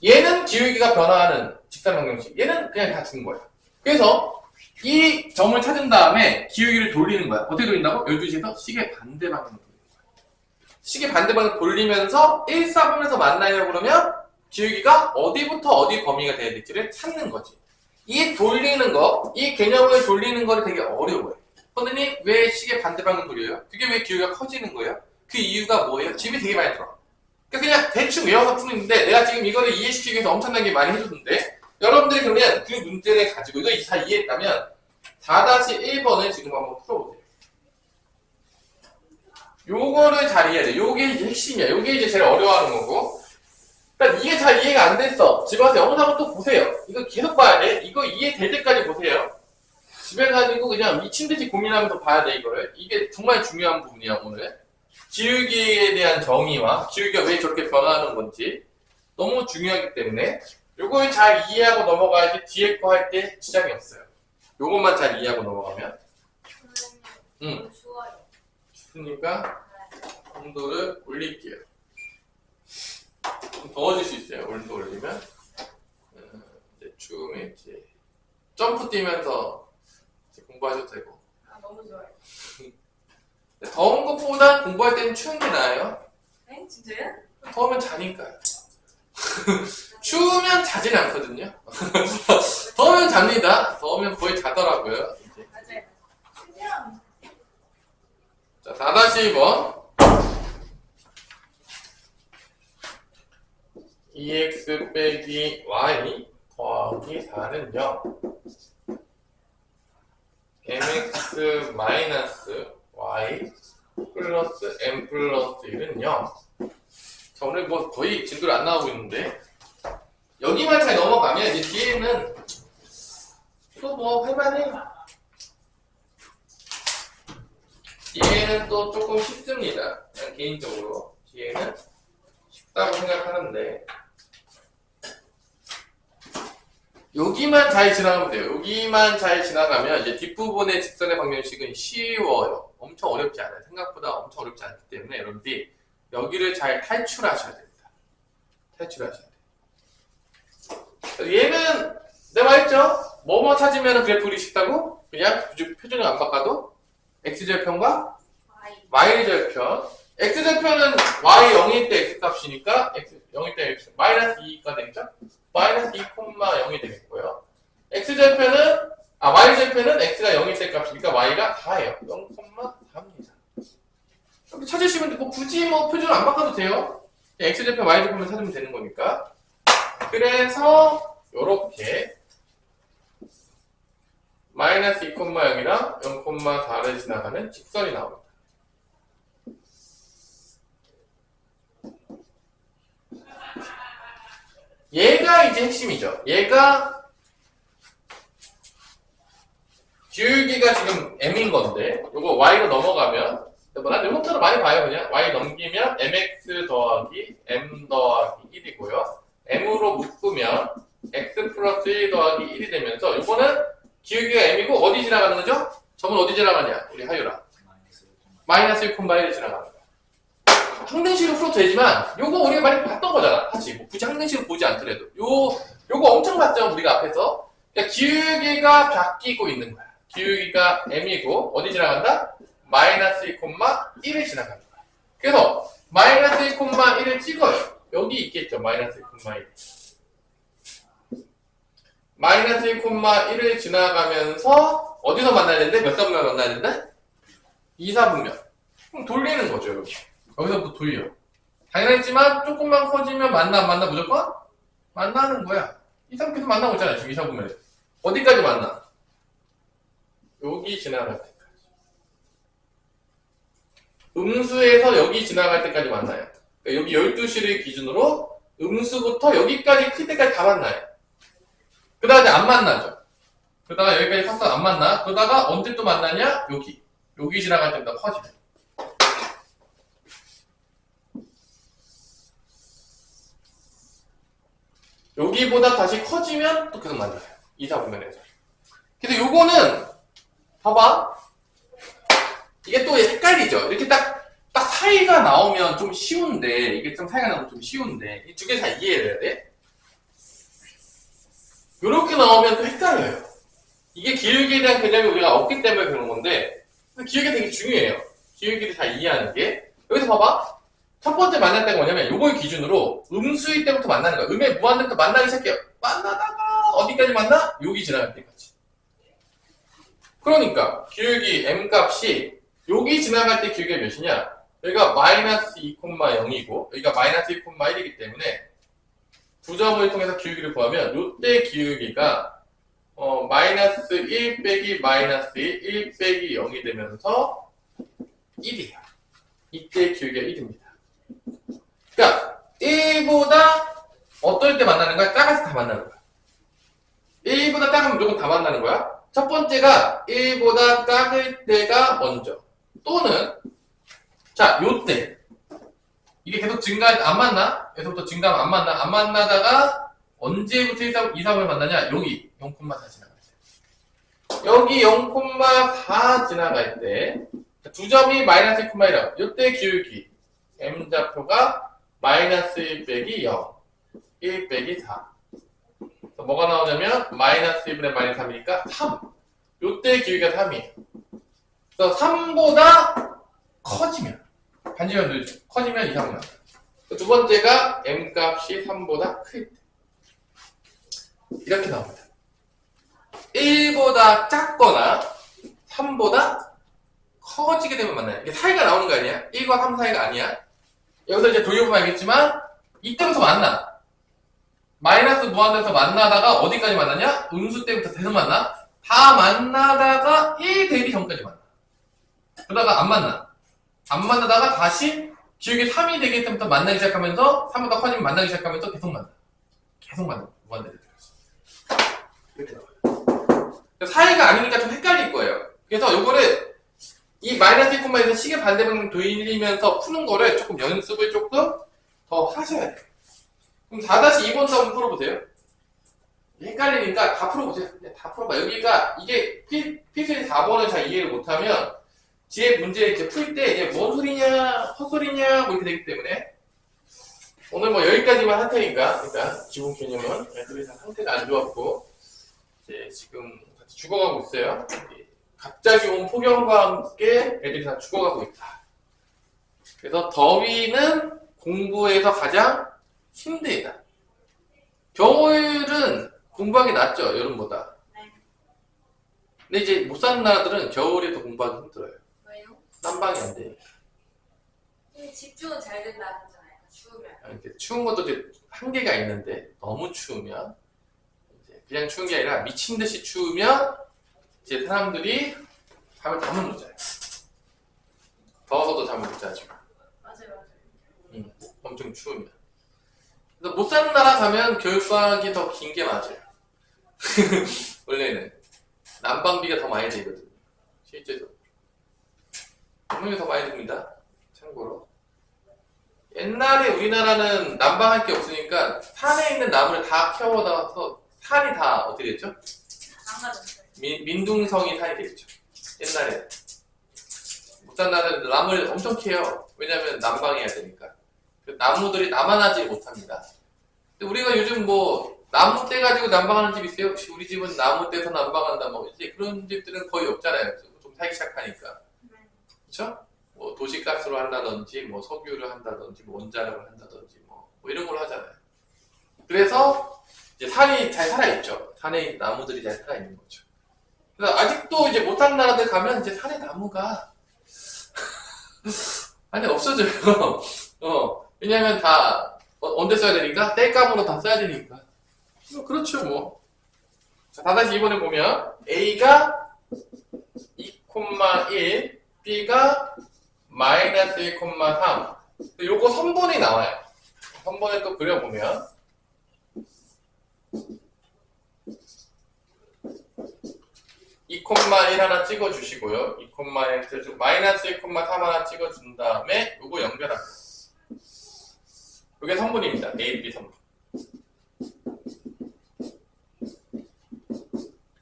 얘는 기울기가 변화하는 직사방정식, 얘는 그냥 다 주는 거야. 그래서 이 점을 찾은 다음에 기울기를 돌리는 거야. 어떻게 돌린다고? 12시에서 시계 반대 방향으로 돌리는 거야. 시계 반대 방향으로 돌리면서 1, 4분에서 만나요 그러면 기울기가 어디부터 어디 범위가 돼야 될지를 찾는 거지. 이 돌리는 거, 이 개념을 돌리는 거는 되게 어려워요. 선생님, 왜 시계 반대 방향 돌려요? 그게 왜 기울기가 커지는 거예요? 그 이유가 뭐예요? 집이 되게 많이 들어. 그러니까 그냥 대충 외워서 푸는데 내가 지금 이거를 이해시키기 위해서 엄청나게 많이 해줬는데 여러분들이 그러면 그 문제를 가지고 이거 다 이해했다면 4-1번을 지금 한번 풀어보세요. 요거를 잘 이해해야 돼. 요게 이제 핵심이야. 요게 이제 제일 어려워하는 거고. 일단 이게 잘 이해가 안 됐어. 집에 가서 영상을 또 보세요. 이거 계속 봐야 돼. 이거 이해될 때까지 보세요. 집에 가지고 그냥 미친 듯이 고민하면서 봐야 돼, 이거를. 이게 정말 중요한 부분이야, 오늘. 기울기에 대한 정의와 기울기가 왜 저렇게 변화하는 건지 너무 중요하기 때문에 요걸 잘 이해하고 넘어가야지 뒤에 거 할 때 지장이 없어요. 요것만 잘 이해하고 넘어가면. 너무 좋아요. 그러니까 온도를 올릴게요. 좀 더워질 수 있어요. 온도 올리면. 이제 쭉 이제 점프 뛰면서 이제 공부하셔도 되고. 아, 너무 좋아요. 더운 것보다 공부할 때는 추운 게 나아요. 네? 진짜요? 더우면 자니까요. 추우면 자진 않거든요. 더우면 잡니다. 더우면 거의 자더라고요. 이제. 맞아요. 그냥 자, 4-2번. 2x 빼기 y 더하기 4는 0. mx 마이너스 y 플러스 m 플러스 1은 0. 자, 오늘 뭐 거의 진도를 안 나오고 있는데 여기만 잘 넘어가면 이제 뒤에는 또 뭐 할만해. 뒤에는 또 조금 쉽습니다. 그냥 개인적으로 뒤에는 쉽다고 생각하는데 여기만 잘 지나가면 돼요. 여기만 잘 지나가면 이제 뒷부분의 직선의 방정식은 쉬워요. 엄청 어렵지 않아요. 생각보다 엄청 어렵지 않기 때문에 여러분들이 여기를 잘 탈출하셔야 됩니다. 탈출하셔야 돼요. 얘는 내가 말했죠? 뭐뭐 찾으면 그래프 그리기 쉽다고? 그냥 표준을 안 바꿔도 x절편과 y절편. x절편은 y 0일 때 x값이니까 x 0일 때 x 마이너스 2가 되겠죠? 마이너스 2,0이 되겠고요. x절편은 y절편은 x가 0일 때 값이니까 y가 4예요. 0,4입니다. 이렇게 찾으시면 되고 굳이 뭐 표준을 안 바꿔도 돼요. x절편 y절편만 찾으면 되는 거니까. 그래서 요렇게 마이너스 2,0이랑 0,4를 지나가는 직선이 나옵니다. 얘가 이제 핵심이죠. 얘가 기울기가 지금 m인 건데 요거 y로 넘어가면 난 요것처럼 많이 봐요. 그냥 y 넘기면 mx 더하기 m 더하기 1이고요. m으로 묶으면 x 플러스 1 더하기 1이 되면서 요거는 기울기가 m이고 어디 지나가는 거죠? 점은 어디 지나가냐? 우리 하유라. 마이너스 1,1이 지나가는 거야. 항등식으로 풀어도 되지만 요거 우리가 많이 봤던 거잖아. 사실 뭐 굳이 항등식으로 보지 않더라도 요거 엄청 봤죠. 우리가 앞에서. 그러니까 기울기가 바뀌고 있는 거야. 기울기가 m이고 어디 지나간다? 마이너스 1,1을 지나가는 거야. 그래서 마이너스 1,1을 찍어요. 여기 있겠죠. 마이너스 1,1. 마이너스 1,1을 지나가면서 어디서 만나야 되는데? 몇 사분면 만나야 되는데? 2, 4분면. 그럼 돌리는 거죠. 여기. 여기서부터 돌려. 당연했지만 조금만 커지면 만나 안 만나 무조건? 만나는 거야. 이 상태에서 만나고 있잖아. 지금 2, 4분면. 어디까지 만나? 여기 지나갈 때까지. 음수에서 여기 지나갈 때까지 만나요. 그러니까 여기 12시를 기준으로 음수부터 여기까지 클 때까지 다 만나요. 그러다가 이제 안 만나죠. 그러다가 여기까지 탔어 안 만나. 그러다가 언제 또 만나냐? 여기 지나갈 때보다 커지죠. 여기보다 다시 커지면 또 계속 만나요. 2, 4분면에서. 그래서 요거는 봐봐. 이게 또 헷갈리죠. 이렇게 딱 사이가 나오면 좀 쉬운데, 이게 좀 사이가 나오면 좀 쉬운데, 이 두 개 다 이해해야 돼. 요렇게 나오면 또 헷갈려요. 이게 기울기에 대한 개념이 우리가 없기 때문에 그런 건데, 기울기 되게 중요해요. 기울기를 잘 이해하는 게. 여기서 봐봐. 첫 번째 만날 때가 뭐냐면, 요걸 기준으로 음수일 때부터 만나는 거야. 음의 무한 때부터 만나기 시작해요. 만나다가 어디까지 만나? 여기 지나갈 때까지. 그러니까 기울기 m 값이 여기 지나갈 때 기울기가 몇이냐? 여기가 마이너스 2,0이고 여기가 마이너스 1,1이기 때문에 두 점을 통해서 기울기를 구하면 요때 기울기가 마이너스 1 빼기 마이너스 1 빼기 0이 되면서 1이에요. 이때 기울기가 1입니다. 그러니까 1보다 어떨 때 만나는 거야? 작아서 다 만나는 거야. 1보다 작으면 무조건 다 만나는 거야. 첫 번째가 1보다 작을 때가 먼저. 또는 자, 요때 이게 계속 증가할 안 만나? 여기서부터 증가하면 안 만나? 안 만나다가 언제부터 2, 3을 만나냐? 여기 0,4 지나갈 때. 여기 0,4 지나갈 때 두 점이 마이너스 1,1이라고. 요때 기울기 m좌표가 마이너스 1 빼기 0 1 빼기 4 뭐가 나오냐면 마이너스 1분의 마이너스 3이니까 3. 요때 기울기가 3이에요. 그래서 3보다 커지면 반지면 커지면 이상은 나와요. 두 번째가 m 값이 3보다 클 때. 이렇게 나옵니다. 1보다 작거나 3보다 커지게 되면 만나요. 이게 사이가 나오는 거 아니야? 1과 3 사이가 아니야. 여기서 이제 도입해보면 알겠지만 이때부터 만나. 마이너스 무한대에서 만나다가 어디까지 만나냐? 음수 때부터 계속 만나. 다 만나다가 1 되기 전까지 만나. 그러다가 안 만나. 안 만나다가 다시 기울기 3이 되기 때부터 만나기 시작하면서 3보다 커지면 만나기 시작하면서 계속 만나. 계속 만나. 무한대로. 이렇게 나와요. 사이가 아니니까 좀 헷갈릴 거예요. 그래서 요거를 이 마이너스 1,에서 시계 반대방향 돌리면서 푸는 거를 조금 연습을 조금 더 하셔야 돼요. 그럼 4-2번도 한번 풀어보세요. 헷갈리니까 다 풀어보세요. 다 풀어봐. 여기가 이게 필수인 4번을 잘 이해를 못하면 뒤에 문제 이제 풀 때 이제 뭔 소리냐, 헛소리냐 뭐 이렇게 되기 때문에 오늘 뭐 여기까지만 할 테니까 일단 기본 개념은 애들이 다 상태가 안 좋았고 이제 지금 같이 죽어가고 있어요. 갑자기 온 폭염과 함께 애들이 다 죽어가고 있다. 그래서 더위는 공부에서 가장 힘들다. 겨울은 공부하기 낫죠, 여름보다. 네. 근데 이제 못 사는 나라들은 겨울에 더 공부하기 힘들어요. 왜요? 난방이 안 돼. 집중은 잘 된다 하잖아요. 추우면. 이렇게 추운 것도 이제 한계가 있는데 너무 추우면 이제 그냥 추운 게 아니라 미친 듯이 추우면 이제 사람들이 잠을 못 자요. 더워서도 잠을 못 자죠. 맞아요. 엄청 추우면. 그래서 못 사는 나라 가면 겨울방학이 더 긴 게 맞아요. 원래는 난방비가 더 많이 들거든요. 실제로. 분명히 더 많이 듭니다. 참고로. 옛날에 우리나라는 난방할 게 없으니까 산에 있는 나무를 다 캐워다서 산이 다 어떻게 됐죠? 안 맞았어요. 민둥성이 산이 됐죠. 옛날에. 못 사는 나라는 나무를 엄청 캐요. 왜냐면 난방해야 되니까. 나무들이 남아나지 못합니다. 근데 우리가 요즘 뭐 나무 떼 가지고 난방하는 집 있어요? 혹시 우리 집은 나무 떼서 난방한다 뭐 이제 그런 집들은 거의 없잖아요. 좀 살기 시작하니까. 그렇죠? 뭐 도시가스로 한다든지 뭐 석유를 한다든지 뭐 원자력을 한다든지 뭐 이런 걸 하잖아요. 그래서 이제 산이 잘 살아있죠. 산에 있는 나무들이 잘 살아있는 거죠. 그래서 아직도 이제 못하는 나라들 가면 이제 산에 나무가 아니 없어져요. 왜냐면 다 언제 써야 되니까 땔감으로 다 써야 되니까. 그렇죠 뭐. 자, 4-2번에 보면 A가 2,1, B가 마이너스 1,3. 요거 선본이 나와요. 선본을 또 그려보면 2,1 하나 찍어주시고요. 2,1 마이너스 1,3 하나 찍어준 다음에 요거 연결합니다. 요게 선분입니다. A, B 선분.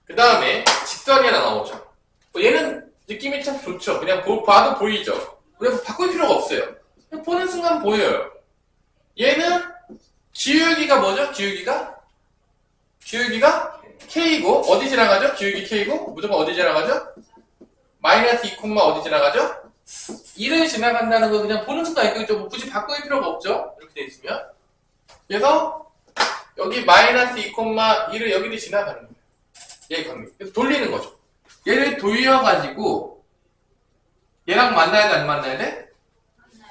그 다음에 직선이 하나 나오죠. 얘는 느낌이 참 좋죠. 그냥 봐도 보이죠. 우리가 바꿀 필요가 없어요. 그냥 보는 순간 보여요. 얘는 기울기가 뭐죠? 기울기가 K고 어디 지나가죠? 기울기 K고 무조건 어디 지나가죠? 마이너스 2, 어디 지나가죠? 1을 지나간다는 거 그냥 보는 순간 알겠죠? 뭐 굳이 바꿀 필요가 없죠? 이렇게 돼 있으면. 그래서 여기 마이너스 2, 1을 여기를 지나가는 거예요. 얘 관계. 그래서 돌리는 거죠. 얘를 돌려가지고 얘랑 만나야 돼, 안 만나야 돼?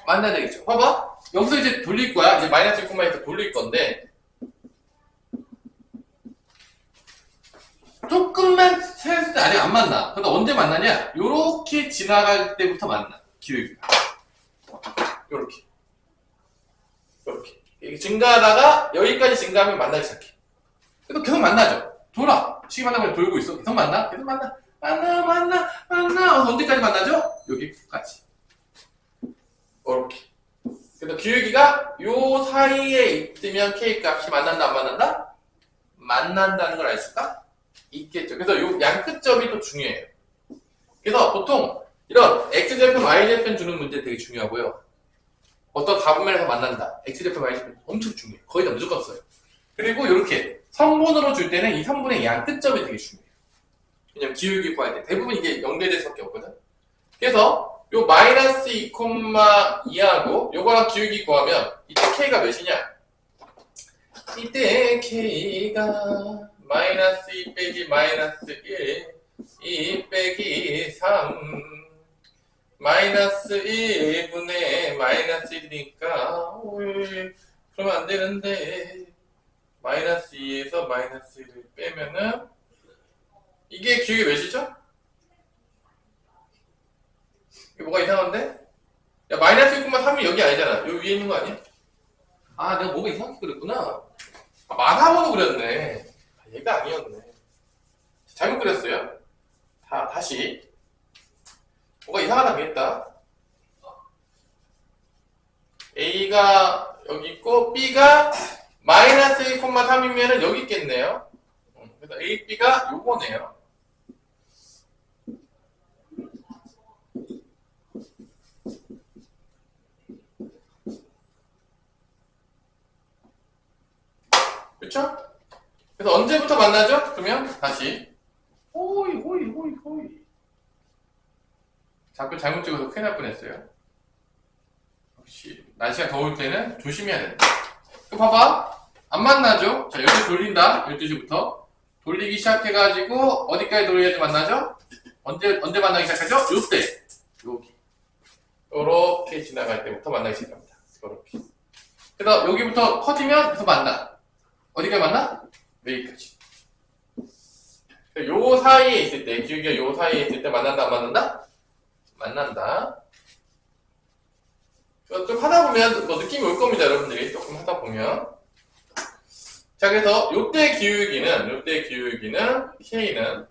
만나야 되겠죠. 봐봐. 여기서 이제 돌릴 거야. 이제 마이너스 1,1을 돌릴 건데 조금만 세웠을 때 아직 안 만나. 근데 언제 만나냐? 요렇게 지나갈 때부터 만나. 기울기가. 요렇게. 요렇게. 이게 증가하다가 여기까지 증가하면 만나기 시작해. 그래도 계속 만나죠. 돌아. 시계 만나면 돌고 있어. 계속 만나? 계속 만나. 만나. 언제까지 만나죠? 여기까지. 요렇게. 그래서 기울기가 요 사이에 있으면 K 값이 만난다, 안 만난다? 만난다는 걸 알 수가 있겠죠. 그래서 요 양끝점이 또 중요해요. 그래서 보통 이런 X절편, Y절편 주는 문제 되게 중요하고요. 어떤 가분면에서 만난다. X절편, Y절편 엄청 중요해요. 거의 다 무조건 써요. 그리고 이렇게 성분으로 줄 때는 이 성분의 양끝점이 되게 중요해요. 왜냐면 기울기 구할 때 대부분 이게 연결될 수밖에 없거든. 그래서 요 마이너스 2,2하고 요거랑 기울기 구하면 이때 K가 몇이냐? 이때 K가 마이너스 2 빼기 마이너스 1, 2 빼기 3, 마이너스 1분의 마이너스 1이니까 그러면 안 되는데 마이너스 2에서 마이너스 1을 빼면은 이게 기울기 몇이죠? 이게 뭐가 이상한데? 야, 마이너스 1,3이 여기 아니잖아. 여기 위에 있는 거 아니야? 아, 내가 뭐가 이상하게 그렸구나. 아, 만화번호 그렸네. 아, 얘가 아니었네. 잘못 그렸어요. 다시. 뭐가 이상하다 그랬다. A가 여기 있고, B가 마이너스 1,3이면은 여기 있겠네요. 그래서 A, B가 요거네요. 그쵸? 그래서 언제부터 만나죠? 그러면 다시 호이 자꾸 잘못 찍어서 큰일 날 뻔했어요. 역시 날씨가 더울 때는 조심해야 된다. 그럼 봐봐. 안 만나죠? 자, 여기 돌린다. 12시부터 돌리기 시작해가지고 어디까지 돌려야지 만나죠? 언제 만나기 시작하죠? 요때 여기 요렇게 지나갈 때부터 만나기 시작합니다. 요렇게. 그래서 여기부터 커지면 계속 만나. 어디까지 만나? 여기까지. 요 사이에 있을 때, 기울기가 요 사이에 있을 때 만난다, 안 만난다? 만난다. 좀 하다 보면 뭐 느낌이 올 겁니다, 여러분들이. 조금 하다 보면. 자, 그래서 요때 기울기는 K는,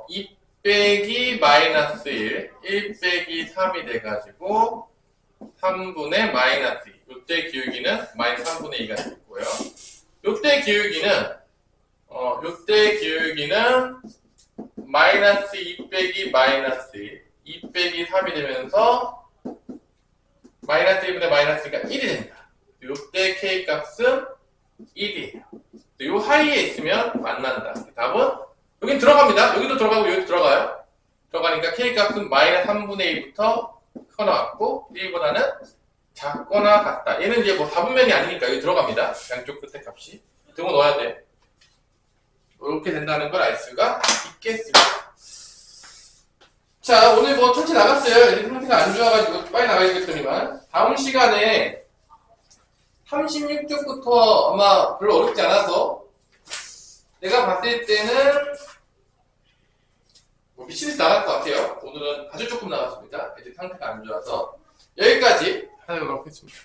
2 빼기 마이너스 1 빼기 3이 돼가지고, 3분의 마이너스 2. 요때 기울기는 마이너스 3분의 2가 되고요. 요때 기울기는 마이너스 2 빼기 마이너스 2 빼기 3이 되면서 마이너스 1분의 마이너스 2가 1이 됩니다. 요때 K 값은 1이에요. 요 사이에 있으면 만난다. 답은 여긴 들어갑니다. 여기도 들어가고 여기도 들어가요. 들어가니까 K 값은 마이너스 3분의 2부터 크거나 같고 1보다는 작거나 같다. 얘는 이제 뭐 다분면이 아니니까 여기 들어갑니다. 양쪽 끝에 값이. 등호 넣어야 돼. 이렇게 된다는 걸 알 수가 있겠습니다. 자, 오늘 뭐 천천히 나갔어요. 애들 상태가 안 좋아가지고 빨리 나가야겠더니만. 다음 시간에 36쪽부터 아마 별로 어렵지 않아서 내가 봤을 때는 뭐 미친듯이 나갈 것 같아요. 오늘은 아주 조금 나갔습니다. 애들 상태가 안 좋아서 여기까지 하도록 하겠습니다.